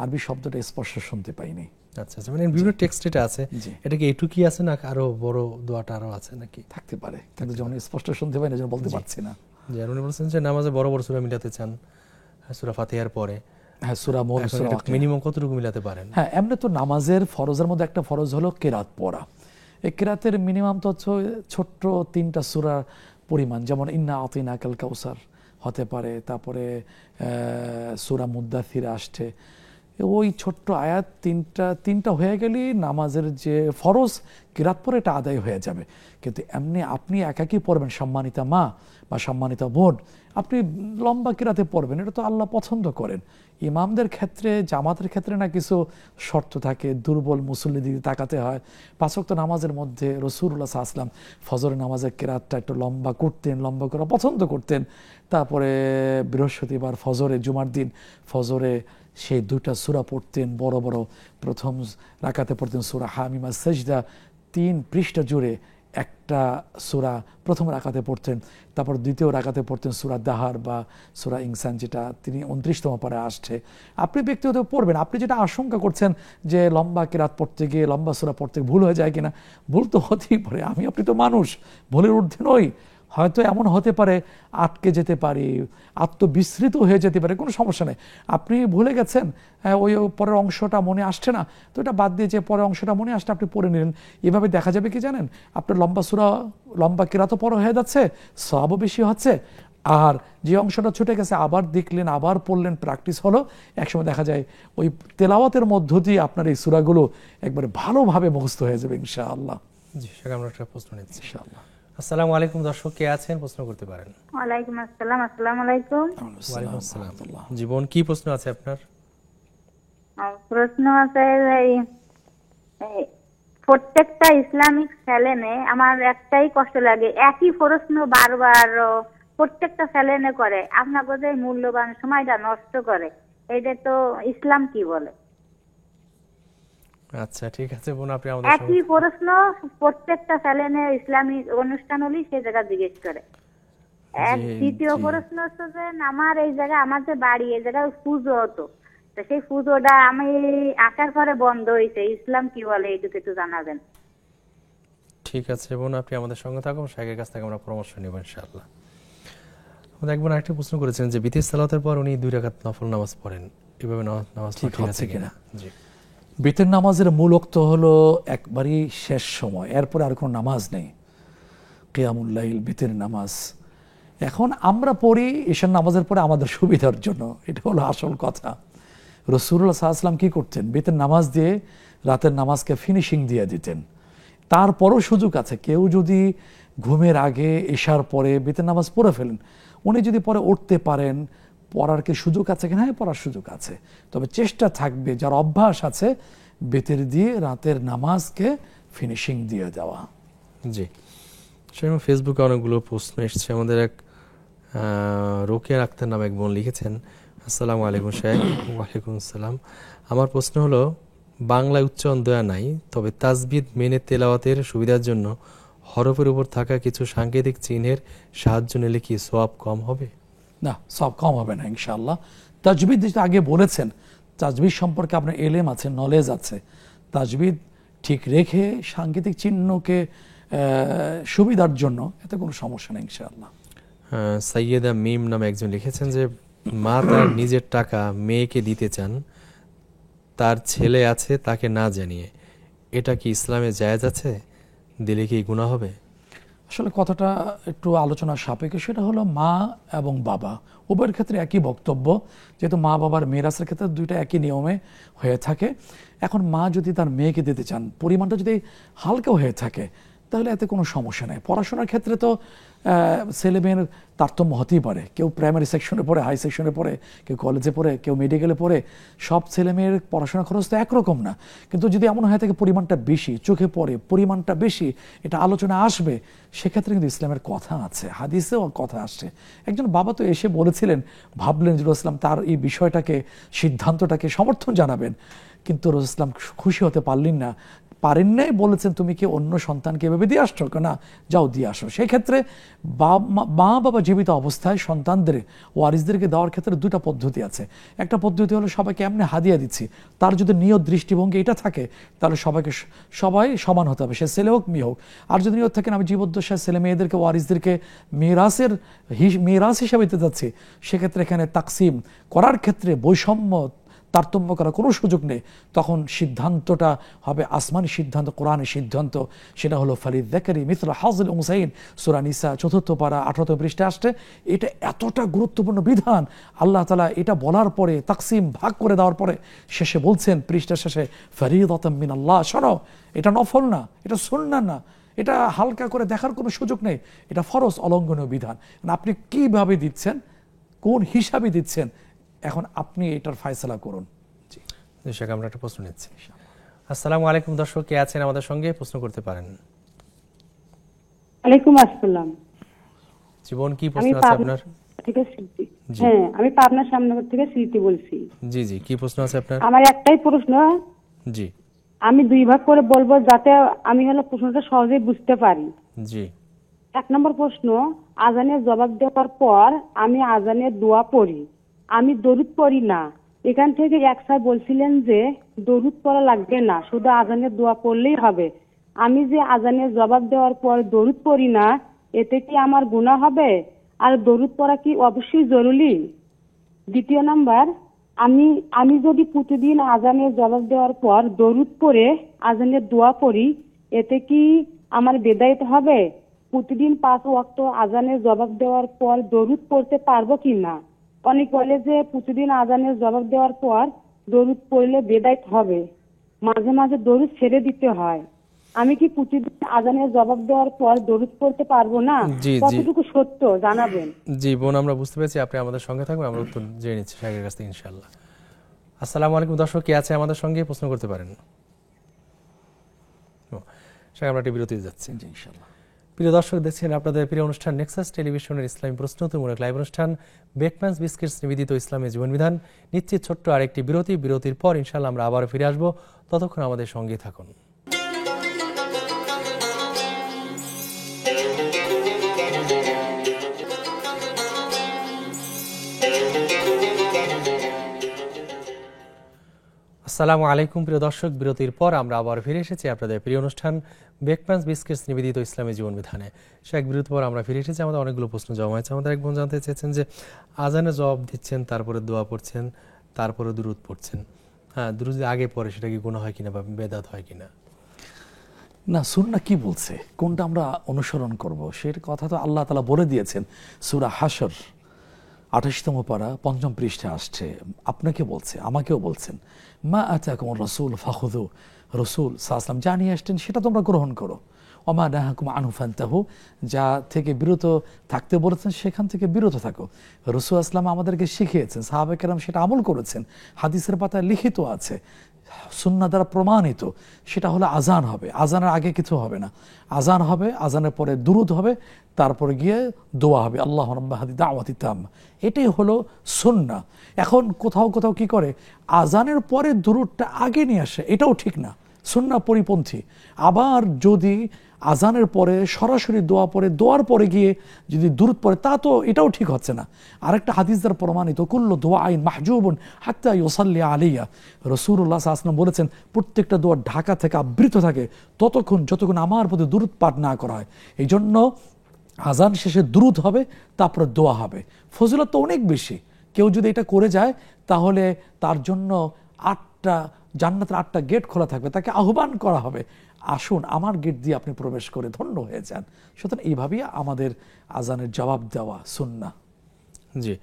আরবি শব্দটা স্পষ্ট শুনতে পাইনি। আচ্ছা, মানে বিভিন্ন টেক্সট এটা আছে, এটা কি এইটুকুই আছে না আরো বড় দোয়াটা আরো আছে নাকি? থাকতে পারে, কিন্তু যখন স্পষ্ট শুনতে পাই না, যেন বলতে পারছি না। যে উনি বলছেন যে নামাজে বড় বড় সূরা মিলাতে চান সূরা ফাতিহার পরে। হ্যাঁ, সূরা মুলক, সূরা ওয়াকিয়া মিনিমাম কতটুকু মিলাতে পারেন? হ্যাঁ, এমনি তো নামাজের ফরজের মধ্যে একটা ফরজ হলো কেরাত পড়া। এই কেরাতের মিনিমাম তো হচ্ছে ছোট্ট 3টা সূরা পরিমাণ, যেমন ইন্না আতিনাকাল কাউসার হতে পারে, তারপরে সূরা মুদ্দাথির আসছে, ওই ছোট্ট আয়াত তিনটা হয়ে গেলেই নামাজের যে ফরজ কিরাত পরে এটা আদায় হয়ে যাবে। কিন্তু এমনি আপনি একাকি পড়বেন, সম্মানিতা মা বা সম্মানিত বোন, আপনি লম্বা কিরাতে পড়বেন, এটা তো আল্লাহ পছন্দ করেন। ইমামদের ক্ষেত্রে, জামাতের ক্ষেত্রে না কিছু শর্ত থাকে, দুর্বল মুসল্লির দিকে তাকাতে হয়। 5 ওয়াক্ত নামাজের মধ্যে রাসূলুল্লাহ সাল্লাল্লাহু আলাইহি ওয়াসাল্লাম ফজরের নামাজের কিরাতটা একটু লম্বা করতেন, লম্বা করা পছন্দ করতেন। তারপরে বৃহস্পতিবার ফজরে, জুমার দিন ফজরে সেই 2টা সূরা পড়তেন বড় বড়। প্রথম রাকাতে পড়তেন সূরা হামিম আর সাজদা, 3 পৃষ্ঠা জুড়ে একটা সূরা প্রথম রাকাতে পড়তেন। তারপর দ্বিতীয় রাকাতে পড়তেন সূরা দাহার বা সূরা ইনসান, যেটা তিনি 29তম পারে আসছে। আপনি ব্যক্তিগত পড়বেন। আপনি যেটা আশঙ্কা করছেন যে লম্বা কিরাত পড়তে গিয়ে, লম্বা সূরা পড়তে ভুল হয়ে যায় কিনা, ভুল তো হতেই পারে। আপনি তো মানুষ, ভুলের ঊর্ধ্বে নই। হয়তো এমন হতে পারে আটকে যেতে পারি, আত্মবিস্মৃত হয়ে যেতে পারে, কোনো সমস্যা নেই। আপনি ভুলে গেছেন, ওই পরের অংশটা মনে আসছে না, তো এটা বাদ দিয়ে যে পরের অংশটা মনে আসছে আপনি পড়ে নিলেন। এভাবে দেখা যাবে কি জানেন, আপনার লম্বা সূরা, লম্বা কিরাতও পড়া হয়ে যাচ্ছে, সওয়াবও বেশি হচ্ছে। আর যে অংশটা ছুটে গেছে আবার দেখলেন, আবার পড়লেন, প্র্যাকটিস হলো, একসময় দেখা যায় ওই তেলাওয়াতের মধ্য দিয়ে আপনার এই সূরাগুলো একবারে ভালোভাবে মুখস্থ হয়ে যাবে ইনশাআল্লাহ। জি, আমরা একটা প্রশ্ন নিচ্ছি ইনশাআল্লাহ। আসসালামু আলাইকুম, দর্শক কে আছেন প্রশ্ন করতে পারেন। ওয়ালাইকুম আসসালাম। আসসালামু আলাইকুম। ওয়ালাইকুম আসসালাম। জীবন, কি প্রশ্ন আছে আপনার? প্রশ্ন আছে, প্রত্যেকটা ইসলামিক চ্যানেলে আমার একটাই কষ্ট লাগে, একই প্রশ্ন বারবার প্রত্যেকটা চ্যানেলে করে, আপনাকে যে মূল্যবান সময়টা নষ্ট করে, এটা তো ইসলাম কি বলে? আচ্ছা ঠিক আছে বোন, আপনি আমাদের একই প্রশ্ন প্রত্যেকটা চ্যানেলে ইসলামিক অনুষ্ঠান হলেই সে জায়গা জিজ্ঞেস করে। দ্বিতীয় প্রশ্ন হচ্ছে যে আমার এই জায়গায়, আমার যে বাড়ি, এই জায়গায় পুজো হতো, তো সেই পুজোটা আমি আসার পরে বন্ধ হয়েছে, ইসলাম কি বলে এইটুকু একটু জানাবেন। ঠিক আছে বোন, আপনি আমাদের সঙ্গে থাকুন, শাইখের কাছ থেকে আমরা পরামর্শ নেব ইনশাআল্লাহ। আমাদের একবার আরেকটা প্রশ্ন করেছেন যে বিতির সালাতের পর উনি 2 রাকাত নফল নামাজ পড়েন, এভাবে নামাজ ঠিক আছে কিনা? জি, বিতের নামাজের মূল ওয়াক্ত হলো একবারই শেষ সময়, এরপরে আর কোনো নামাজ নেই, কিয়ামুল লাইল, বিতের নামাজ। এখন আমরা পড়ি ঈশার নামাজের পরে আমাদের সুবিধার জন্য, এটা হলো আসল কথা। রাসূলুল্লাহ সাল্লাল্লাহু আলাইহি ওয়াসাল্লাম কি করতেন, বিতের নামাজ দিয়ে রাতের নামাজকে ফিনিশিং দিয়ে দিতেন। তারপরও সুযোগ আছে, কেউ যদি ঘুমের আগে ঈশার পরে বিতের নামাজ পড়ে ফেলেন, উনি যদি পরে উঠতে পারেন, পড়ার কি সুযোগ আছে কিনা? হ্যাঁ, পড়ার সুযোগ আছে, তবে চেষ্টা থাকবে যার অভ্যাস আছে বেতের দিয়ে রাতের নামাজকে ফিনিশিং দিয়ে দেওয়া। জি, সেরকম ফেসবুকে অনেকগুলো প্রশ্ন এসেছে। আমাদের এক রোকেয়া আক্তার নামে এক বোন লিখেছেন, আসসালামু আলাইকুম শাইখ। ওয়ালাইকুম আসসালাম। আমার প্রশ্ন হলো, বাংলায় উচ্চারণ দেওয়া নাই, তবে তাজবিদ মেনে তেলাওয়াতের সুবিধার জন্য হরফের উপর থাকা কিছু সাংকেতিক চিহ্নের সাহায্য নিলে কি সওয়াব কম হবে? না, সব কম হবে না ইনশাআল্লাহ। তাজবিদ যেটা আগে বলেছেন, তাজবিদ সম্পর্কে আপনার এলেম আছে, নলেজ আছে, তাজবিদ ঠিক রেখে সাংকেতিক চিহ্নকে সুবিধার জন্য এতে কোনো সমস্যা নেই ইনশাআল্লাহ। সাইয়েদা মিম নামে একজন লিখেছেন যে মা তার নিজের টাকা মেয়েকে দিতে চান, তার ছেলে আছে তাকে না জানিয়ে, এটা কি ইসলামে জায়েজ আছে? দিলে কি গুনাহ হবে? আসলে কথাটা একটু আলোচনা সাপেক্ষে। সেটা হলো মা এবং বাবা উভয়ের ক্ষেত্রে একই বক্তব্য, যেহেতু মা বাবার মিরাসের ক্ষেত্রে 2টা একই নিয়মে হয়ে থাকে। এখন মা যদি তার মেয়েকে দিতে চান, পরিমাণটা যদি হালকা হয়ে থাকে, তাহলে এতে কোনো সমস্যা নেই। পড়াশোনার ক্ষেত্রে তো ছেলে মেয়ের তারতম্য হতেই পারে, কেউ প্রাইমারি সেকশনে পড়ে, হাই সেকশনে পড়ে, কেউ কলেজে পড়ে, কেউ মেডিকেলে পড়ে, সব ছেলে মেয়ের পড়াশোনার খরচ তো একরকম না। কিন্তু যদি এমন হয়ে থাকে পরিমাণটা বেশি, চোখে পড়ে, পরিমাণটা বেশি, এটা আলোচনা আসবে, সেক্ষেত্রে কিন্তু ইসলামের কথা আছে, হাদিসেও কথা আসছে। একজন বাবা তো এসে বলেছিলেন, ভাবলেন যে রাসূল ইসলাম তার এই বিষয়টাকে, সিদ্ধান্তটাকে সমর্থন জানাবেন, কিন্তু রাসূল ইসলাম খুশি হতে পারেন নাই, বলেছেন তুমি কি অন্য সন্তানকে এভাবে দিয়ে আসছো? না, যাও দিয়ে আসো। সেই ক্ষেত্রে মা বাবা জীবিত অবস্থায় সন্তানদের, ওয়ারিসদেরকে দেওয়ার ক্ষেত্রে 2টা পদ্ধতি আছে। একটা পদ্ধতি হলো সবাইকে এমনি হাদিয়া দিচ্ছি, তার যদি নিয়ত দৃষ্টিভঙ্গি এটা থাকে, তাহলে সবাই সমান হতে হবে, সে ছেলে হোক মেয়ে হোক। আর যদি নিয়ত থাকেন আমি জীবদ্দশায় ছেলে মেয়েদেরকে, ওয়ারিসদেরকে মিরাস হিসাবে দিতে যাচ্ছি, সেক্ষেত্রে এখানে তাকসিম করার ক্ষেত্রে বৈষম্য তারতম্য করার কোনো সুযোগ নেই। তখন সিদ্ধান্তটা হবে আসমানি সিদ্ধান্ত, কোরআনের সিদ্ধান্ত। সেটা হলো ফালিযাকারি মিসলু হাযিল উনসাইন, সূরা নিসা 4 পারা 18 পৃষ্ঠা আসছে। এটা এতটা গুরুত্বপূর্ণ বিধান, আল্লাহ তাআলা এটা বলার পরে, তাকসিম ভাগ করে দেওয়ার পরে শেষে বলছেন, পৃষ্ঠার শেষে, ফারিদাতাম মিনাল্লাহ। শোনো, এটা নফল না, এটা সুন্নাহ না, এটা হালকা করে দেখার কোনো সুযোগ নেই, এটা ফরজ অলঙ্ঘনীয় বিধান। আপনি কিভাবে দিচ্ছেন, কোন হিসাবে দিচ্ছেন, এখন আপনি এটার ফয়সালা করুন। জি দর্শক, আমরা একটা প্রশ্ন নিচ্ছি। আসসালামু আলাইকুম দর্শক, কে আছেন আমাদের সঙ্গে, প্রশ্ন করতে পারেন। ওয়ালাইকুম আসসালাম। জীবন, কি প্রশ্ন আছে আপনার? ঠিক আছে, হ্যাঁ, আমি পাবনা শ্যামনগর থেকে স্মৃতি বলছি। জি জি, কি প্রশ্ন আছে আপনার? আমার একটাই প্রশ্ন, জি, আমি 2 ভাগ করে বলবো যাতে আমি প্রশ্নটা সহজেই বুঝতে পারি। জি। 1 নম্বর প্রশ্ন, আজানের জবাব দেওয়ার পর আমি আজানের দোয়া পড়ি, আমি দরুদ পড়ি না। এখান থেকে এক স্যার বলছিলেন যে দরুদ পড়া লাগবে না, শুধু আজানের দোয়া পড়লেই হবে। আমি যে আজানের জবাব দেওয়ার পর দরুদ পড়ি না, এতে কি আমার গুনাহ হবে? আর দরুদ পড়া কি অবশ্যই জরুরি? 2 নাম্বার, আমি যদি প্রতিদিন আজানের জবাব দেওয়ার পর দরুদ পড়ে আজানের দোয়া পড়ি, এতে কি আমার বেদায়েত হবে? প্রতিদিন 5 ওয়াক্ত আজানের জবাব দেওয়ার পর দরুদ পড়তে পারবো কি না? অনেক বলে যে প্রতিদিন আজানের জবাব দেওয়ার পর দরুদ পড়লে বেদায়েত হবে, মাঝে মাঝে দরুদ ছেড়ে দিতে হয়। আমি কি প্রতিদিন আজানের জবাব দেওয়ার পর দরুদ পড়তে পারবো না? কতটুকু সত্য জানাবেন। জি বোন, আমরা বুঝতে পেরেছি, আপনি আমাদের সঙ্গে থাকবেন, আমরা উত্তর জেনে নিচ্ছি শাহের কাছ থেকে ইনশাআল্লাহ। আসসালামু আলাইকুম দর্শক, কে আছে আমাদের সঙ্গে, প্রশ্ন করতে পারেন। শাহ, আমরা একটি বিরতিতে যাচ্ছি। জি ইনশাআল্লাহ। প্রিয় দর্শক, দেখছেন আপনাদের প্রিয় অনুষ্ঠান নেক্সাস টেলিভিশনের ইসলামী প্রশ্নোত্তরমূলক লাইভ অনুষ্ঠান বেকম্যান্স বিস্কিটস নিবেদিত ইসলামী জীবনবিধান। নিশ্চিত ছোট্ট আরেকটি বিরতির পর ইনশাআল্লাহ আমরা আবারও ফিরে আসবো। ততক্ষণ আমাদের সঙ্গে থাকুন। আসসালামু আলাইকুম প্রিয় দর্শক, বিরতির পর আমরা আবার ফিরে এসেছি আপনাদের প্রিয় অনুষ্ঠান বেকম্যান্স বিস্কিটস নিবেদিত ইসলামী জীবনবিধানে। এক বিরতির পর আমরা ফিরে এসেছি। আমাদের অনেকগুলো প্রশ্ন জমা হয়েছে। আমাদের এক বোন জানতে চেয়েছেন যে আজানে জবাব দিচ্ছেন, তারপরে দোয়া পড়ছেন, তারপরে দুরূদ পড়ছেন, হ্যাঁ, দুরূদ আগে পরে সেটা কি গুনাহ হয় কিনা বা বেদাত হয় কিনা? না, সুন্নাহ কি বলছে, কোনটা আমরা অনুসরণ করব, সের কথা তো আল্লাহ তাআলা বলে দিয়েছেন। সূরা হাশর 28তম পারা 5ম পৃষ্ঠা আসছে। আপনাকে বলছে, আমাকেও বলছেন, মা আতাকুমুর রাসূল ফাখুযু, রাসূল সাল্লাল্লাহু আলাইহি ওয়াসাল্লাম জানিয়ে আসছেন সেটা তোমরা গ্রহণ করো। ওমা নাহাকুম আনহু ফান্তাহু, যা থেকে বিরত থাকতে বলেছেন সেখান থেকে বিরত থাকো। রাসূল আসলাম আমাদেরকে শিখিয়েছেন, সাহাবায়ে কেরাম সেটা আমল করেছেন, হাদিসের পাতায় লিখিত আছে, সুন্নাহ দ্বারা প্রমাণিত। সেটা হলো আজান হবে, আজানের আগে কিছু হবে না, আজান হবে, আজানের পরে দুরূদ হবে, তারপরে গিয়ে দোয়া হবে, আল্লাহ রাব্বা হাদি দাওয়াতি তাম্মা। এটাই হলো সুন্নাহ। এখন কোথাও কোথাও কি করে, আজানের পরে দুরূদটা আগে নিয়ে আসে, এটাও ঠিক না, সুন্নাহ পরিপন্থী। আবার যদি আজানের পরে সরাসরি দোয়া পড়ে, দোয়ার পরে গিয়ে যদি দুরূদ পড়ে, তা তো এটাও ঠিক হচ্ছে না। আরেকটা হাদিস দ্বারা প্রমাণিত, কুল্লু দুআইন মাহজুবুন হাত্তা ইউসাল্লি আলাইয়া, রাসূলুল্লাহ সাল্লাল্লাহু আলাইহি ওয়াসাল্লাম বলেছেন প্রত্যেকটা দোয়া ঢাকা থেকে আবৃত থাকে যতক্ষণ আমার প্রতি দুরূদ পাঠ না করা হয়। এই জন্য আজান শেষে দুরূদ হবে, তারপরে দোয়া হবে। ফজিলত তো অনেক বেশি। কেউ যদি এটা করে যায় তাহলে তার জন্য জান্নাতের 8টা গেট খোলা থাকবে, তাকে আহ্বান করা হবে, আসুন আমার গেট দিয়ে আপনি প্রবেশ করে ধন্য হয়ে যান। সুতরাং এইভাবেই আমাদের আজানের জবাব দেওয়া সুন্নাহ। জি,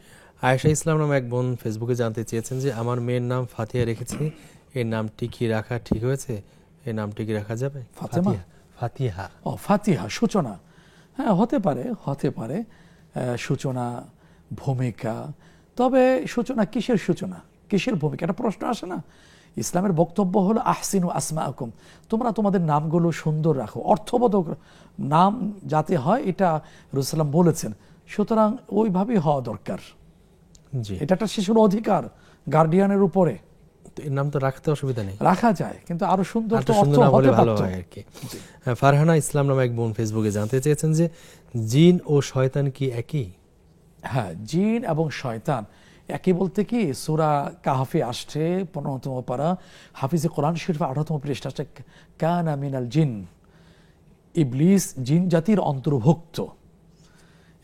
আয়েশা ইসলাম নামে এক বোন ফেসবুকে জানতে চেয়েছেন যে আমার মেয়ের নাম ফাতিহা রেখেছি, এই নামটি কি রাখা ঠিক হয়েছে? এই নামটি কি রাখা যাবে? ফাতিহা। ও ফাতিহা, সূচনা। হ্যাঁ, হতে পারে সূচনা, ভূমিকা। তবে সূচনা কিসের সূচনা, কিসের ভূমিকা, এটা প্রশ্ন আসে না। ইসলামের বক্তব্য হলো আহসিনু আসমাআকুম, তোমরা তোমাদের নামগুলো সুন্দর রাখো, অর্থবোধক নাম যাতে হয়, এটা রাসূলুল্লাহ বলেছেন। সুতরাং ওইভাবেই হওয়া দরকার। জি, এটা একটা শিশুর অধিকার, গার্ডিয়ানের উপরে। এর নাম তো রাখতে অসুবিধা নেই, রাখা যায়, কিন্তু আরো সুন্দর ভালো হয় আর কি। ফারহানা ইসলাম নামে এক বোন ফেসবুকে জানতে চেয়েছেন যে জিন ও শয়তান কি একই? হ্যাঁ, জিন এবং শয়তান একই বলতে কি, সূরা কাহফে আসছে 15তম পারা, হাফিজে কোরআন শরীফ 18তম পৃষ্ঠা আসছে, কানা মিনাল জিন, ইবলিস জিন জাতির অন্তর্ভুক্ত।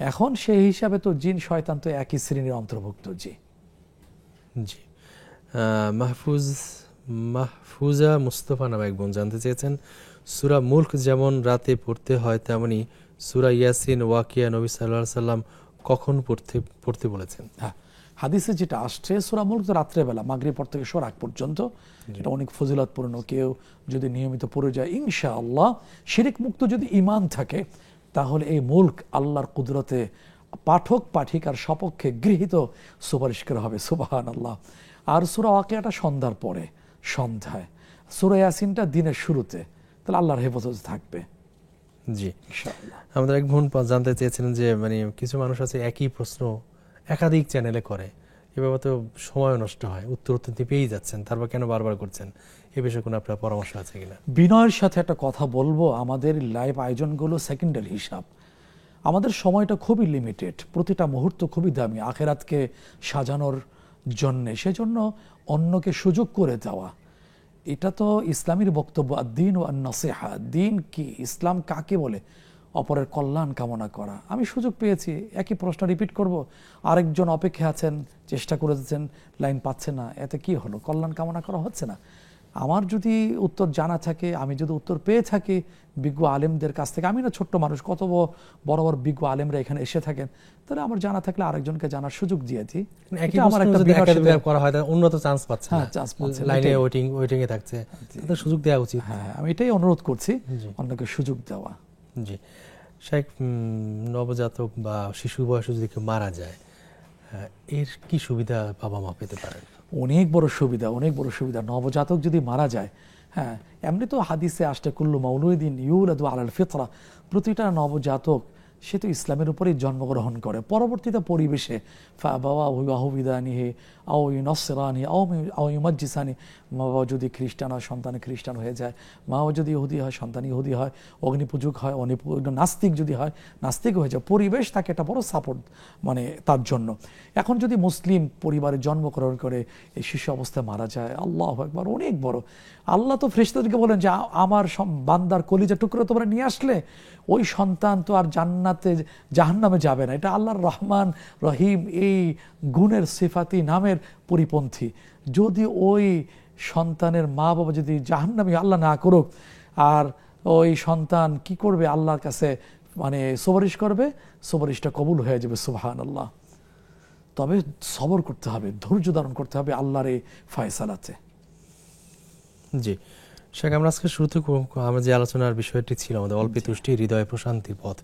এখন সেই হিসাবে তো জিন শয়তান তো একই শ্রেণীর অন্তর্ভুক্ত। জি জি, মাহফুজা মুস্তফা নামে এক বোন জানতে চেয়েছেন, সূরা মুলক যেমন রাতে পড়তে হয় তেমনি সূরা ইয়াসিন, ওয়াকিয়া নবী সাল্লাল্লাহু আলাইহি সাল্লাম কখন পড়তে বলেছেন? হ্যাঁ, হাদিসে যেটা আসছে সূরা মুলক তো রাত্রেবেলা মাগরিব পর থেকে শোরাক পর্যন্ত, এটা অনেক ফজিলতপূর্ণ। কেউ যদি নিয়মিত পড়ে যায় ইনশাআল্লাহ, শিরক মুক্ত যদি ঈমান থাকে, তাহলে এই মুলক আল্লাহর কুদরতে পাঠক পাঠিকার সপক্ষে গৃহীত সুপারিশকার হবে। সুবহানাল্লাহ। আর সূরা ওয়াকিয়াটা সন্ধ্যার পরে, সন্ধ্যায়। সূরা ইয়াসিনটা দিনের শুরুতে, তাহলে আল্লাহর হেফাজত থাকবে। জি ইনশাআল্লাহ। আমাদের এক বোন জানতে চেয়েছিলেন যে মানে কিছু মানুষ আছে একই প্রশ্ন একাধিক চ্যানেলে করে, এভাবে তো সময় নষ্ট হয়, উত্তর পেয়েই যাচ্ছেন, তারপর কেন বারবার করছেন? এই বিষয়ে কোনো আপনার পরামর্শ আছে কিনা? বিনয়ের সাথে একটা কথা বলবো, আমাদের লাইভ আয়োজনগুলো সেকেন্ডারি হিসাব, আমাদের সময়টা খুবই লিমিটেড, প্রতিটা মুহূর্ত খুবই দামি আখেরাতকে সাজানোর জন্যে, সেজন্য অন্যকে সুযোগ করে দেওয়া, এটা তো ইসলামের বক্তব্য। দ্বীন ও নাসিহা, দ্বীন কি, ইসলাম কাকে বলে? অপরের কল্যাণ কামনা করা। আমি সুযোগ পেয়েছি, একই প্রশ্ন রিপিট করব, আরেকজন অপেক্ষা আছেন, চেষ্টা করে যাচ্ছেন, লাইন পাচ্ছে না, এতে কি হলো? কল্যাণ কামনা করা হচ্ছে না। আমার যদি উত্তর জানা থাকে, আমি যদি উত্তর পেয়ে থাকি বিজ্ঞ আলেমদের কাছ থেকে, আমি না ছোট্ট মানুষ, কত বড় বড় বিজ্ঞ আলেমরা এখানে এসে থাকেন, তাহলে আমার জানা থাকলে আরেকজনকে জানার সুযোগ দিয়ে দিই। আমার একটা করা হয়, উন্নত চান্স পাচ্ছে না, চান্স পাচ্ছে, লাইনে ওয়েটিং এ থাকছে, তাদের সুযোগ দেওয়া উচিত। হ্যাঁ, আমি এটাই অনুরোধ করছি, অন্যকে সুযোগ দেওয়া। জি শাইখ, নবজাতক বা শিশু বয়সে যদি কেউ মারা যায়, এর কি সুবিধা বাবা মা পেতে পারেন? অনেক বড় সুবিধা, অনেক বড় সুবিধা। নবজাতক যদি মারা যায়, হ্যাঁ, এমনি তো হাদিসে আসছে কুল্লু মাউলুদিন ইউলাদু আলাল ফিতরা, প্রতিটা নবজাতক সে তো ইসলামের উপরেই জন্মগ্রহণ করে, পরবর্তীতে পরিবেশে মা বাবা যদি খ্রিস্টান হয় সন্তান খ্রিস্টান হয়ে যায়, মা বাবা যদি ইহুদি হয় সন্তান ইহুদি হয়, অগ্নিপূজক হয় নাস্তিক যদি হয় নাস্তিক হয়ে যায়, পরিবেশ তাকে একটা বড় সাপোর্ট মানে তার জন্য। এখন যদি মুসলিম পরিবারে জন্মগ্রহণ করে এই শিশু অবস্থায় মারা যায়, আল্লাহু আকবার, অনেক বড়। আল্লাহ তো ফেরেশতাদেরকে বলেন যে আমার বান্দার কলিজা টুকরো তোমরা নিয়ে আসলে ওই সন্তান তো আর জান্নাতে জাহান্নামে যাবে না, এটা আল্লাহর রহমান রহিম এই গুণের সিফাতি নামের পরিপন্থী। যদি ওই সন্তানের মা বাবা যদি জাহান্নামে আল্লাহ না করুক, আর ওই সন্তান কি করবে? আল্লাহর কাছে মানে সুপারিশ করবে, সুপারিশটা কবুল হয়ে যাবে। সুবহানাল্লাহ। তবে সবর করতে হবে, ধৈর্য ধারণ করতে হবে আল্লাহর এই ফয়সালাতে। জি শেখ, আমরা আজকে শুরুতে আমরা যে আলোচনার বিষয়টি ছিল আমাদের অল্পে তুষ্টি হৃদয় প্রশান্তির পথ,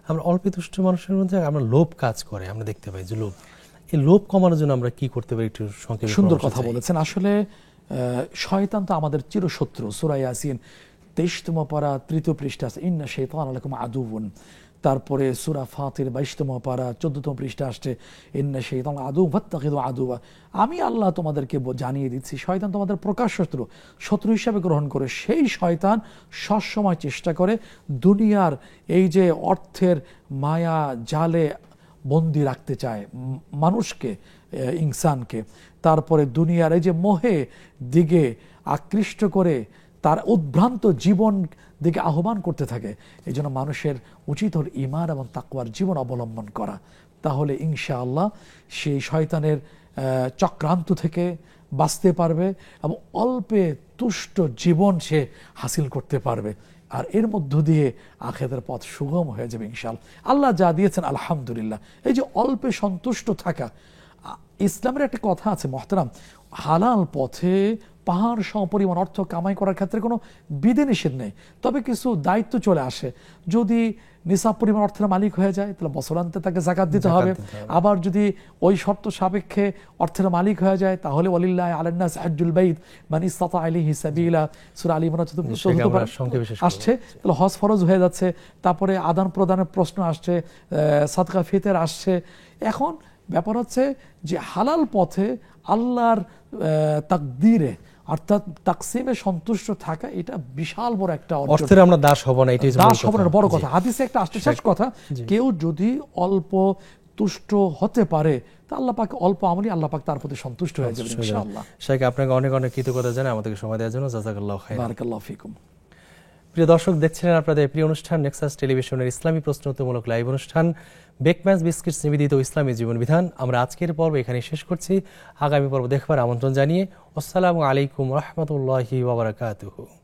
আমরা অল্পে তুষ্ট মানুষের মধ্যে আমরা লোভ কাজ করে, আমরা দেখতে পাই যে লোভ, এই লোভ কমানোর জন্য আমরা কি করতে পারি একটু সংক্ষেপে? সুন্দর কথা বলেছেন। আসলে শয়তান তো আমাদের চিরশত্রু। সূরা ইয়াসিন 23তম পারা 3য় পৃষ্ঠা আছে, ইন্না শাইতানা লাকুম আদুউন। তারপরে সূরা ফাতির 22তম পারা 14তম পৃষ্ঠা আসছে, ইন্না শাইতানা আদুউন ফাত্তাখিযু আদুওয়া। আমি আল্লাহ তোমাদেরকে জানিয়ে দিচ্ছি শয়তান তোমাদের প্রকাশ শত্রু হিসাবে গ্রহণ করে। সেই শয়তান সবসময় চেষ্টা করে দুনিয়ার এই যে অর্থের মায়া জালে বন্দি রাখতে চায় মানুষকে, ইনসানকে। তারপরে দুনিয়ার এই যে মোহে দিকে আকৃষ্ট করে তার উদ্ভ্রান্ত জীবন দিকে আহ্বান করতে থাকে। এই জন্য মানুষের উচিত হল ঈমান এবং তাকওয়ার জীবন অবলম্বন করা, তাহলে ইনশাআল্লাহ সেই শয়তানের চক্রান্ত থেকে বাঁচতে পারবে এবং অল্পে তুষ্ট জীবন সে হাসিল করতে পারবে, আর এর মধ্য দিয়ে আখিরাতের পথ সুগম হয়ে যাবে ইনশাআল্লাহ। আল্লাহ যা দিয়েছেন আলহামদুলিল্লাহ। এই যে অল্পে সন্তুষ্ট থাকা, ইসলামের একটা কথা আছে মহতারাম, হালাল পথে পাহাড় সমপরিমাণ অর্থ কামাই করার ক্ষেত্রে কোনো বিধিনিষেধ নেই, তবে কিছু দায়িত্ব চলে আসে। যদি নিসাব পরিমাণ অর্থের মালিক হয়ে যায় তাহলে বছরান্তে তাকে যাকাত দিতে হবে। আবার যদি ওই শর্ত সাপেক্ষে অর্থের মালিক হয়ে যায় তাহলে ওয়ালিল্লাহি আলান নাস হজ্জুল বাইত মান ইসতাতা ইলাইহি সাবিলা, সূরা আল ইমরান আসছে, তাহলে হজ ফরজ হয়ে যাচ্ছে। তারপরে আদান প্রদানের প্রশ্ন আসছে, সাদকা ফিতর আসছে। এখন ব্যাপার হচ্ছে যে হালাল পথে আল্লাহর তাকদীরে অর্থাৎ তাকসিমে সন্তুষ্ট থাকা, এটা বিশাল বড় একটা অর্থের আমরা দাস হব না, এটাই দাস হব না বড় কথা। হাদিসে একটা আসছে শেষ কথা, কেউ যদি অল্প তুষ্ট হতে পারে তা আল্লাহ পাক অল্প আমলি আল্লাহ পাক তার প্রতি সন্তুষ্ট হয়ে যাবেন ইনশাআল্লাহ। শেখ, আপনাকে অনেক অনেক কৃতজ্ঞতা জানাই আমাদেরকে সময় দেওয়ার জন্য। জাযাকাল্লাহু খাইরান। বারাকাল্লাহু ফিকুম। প্রিয় দর্শক, দেখছিলেন আপনাদের প্রিয় অনুষ্ঠান নেক্সাস টেলিভিশনের ইসলামী প্রশ্নোত্তরমূলক লাইভ অনুষ্ঠান বেকম্যানস বিস্কিটস নিবেদিত ইসলামী জীবন বিধান। আমরা আজকের পর্ব এখানে শেষ করছি। আগামী পর্ব দেখবার আমন্ত্রণ জানিয়ে আসসালামু আলাইকুম রহমতুল্লাহি ওয়া বারাকাতুহু।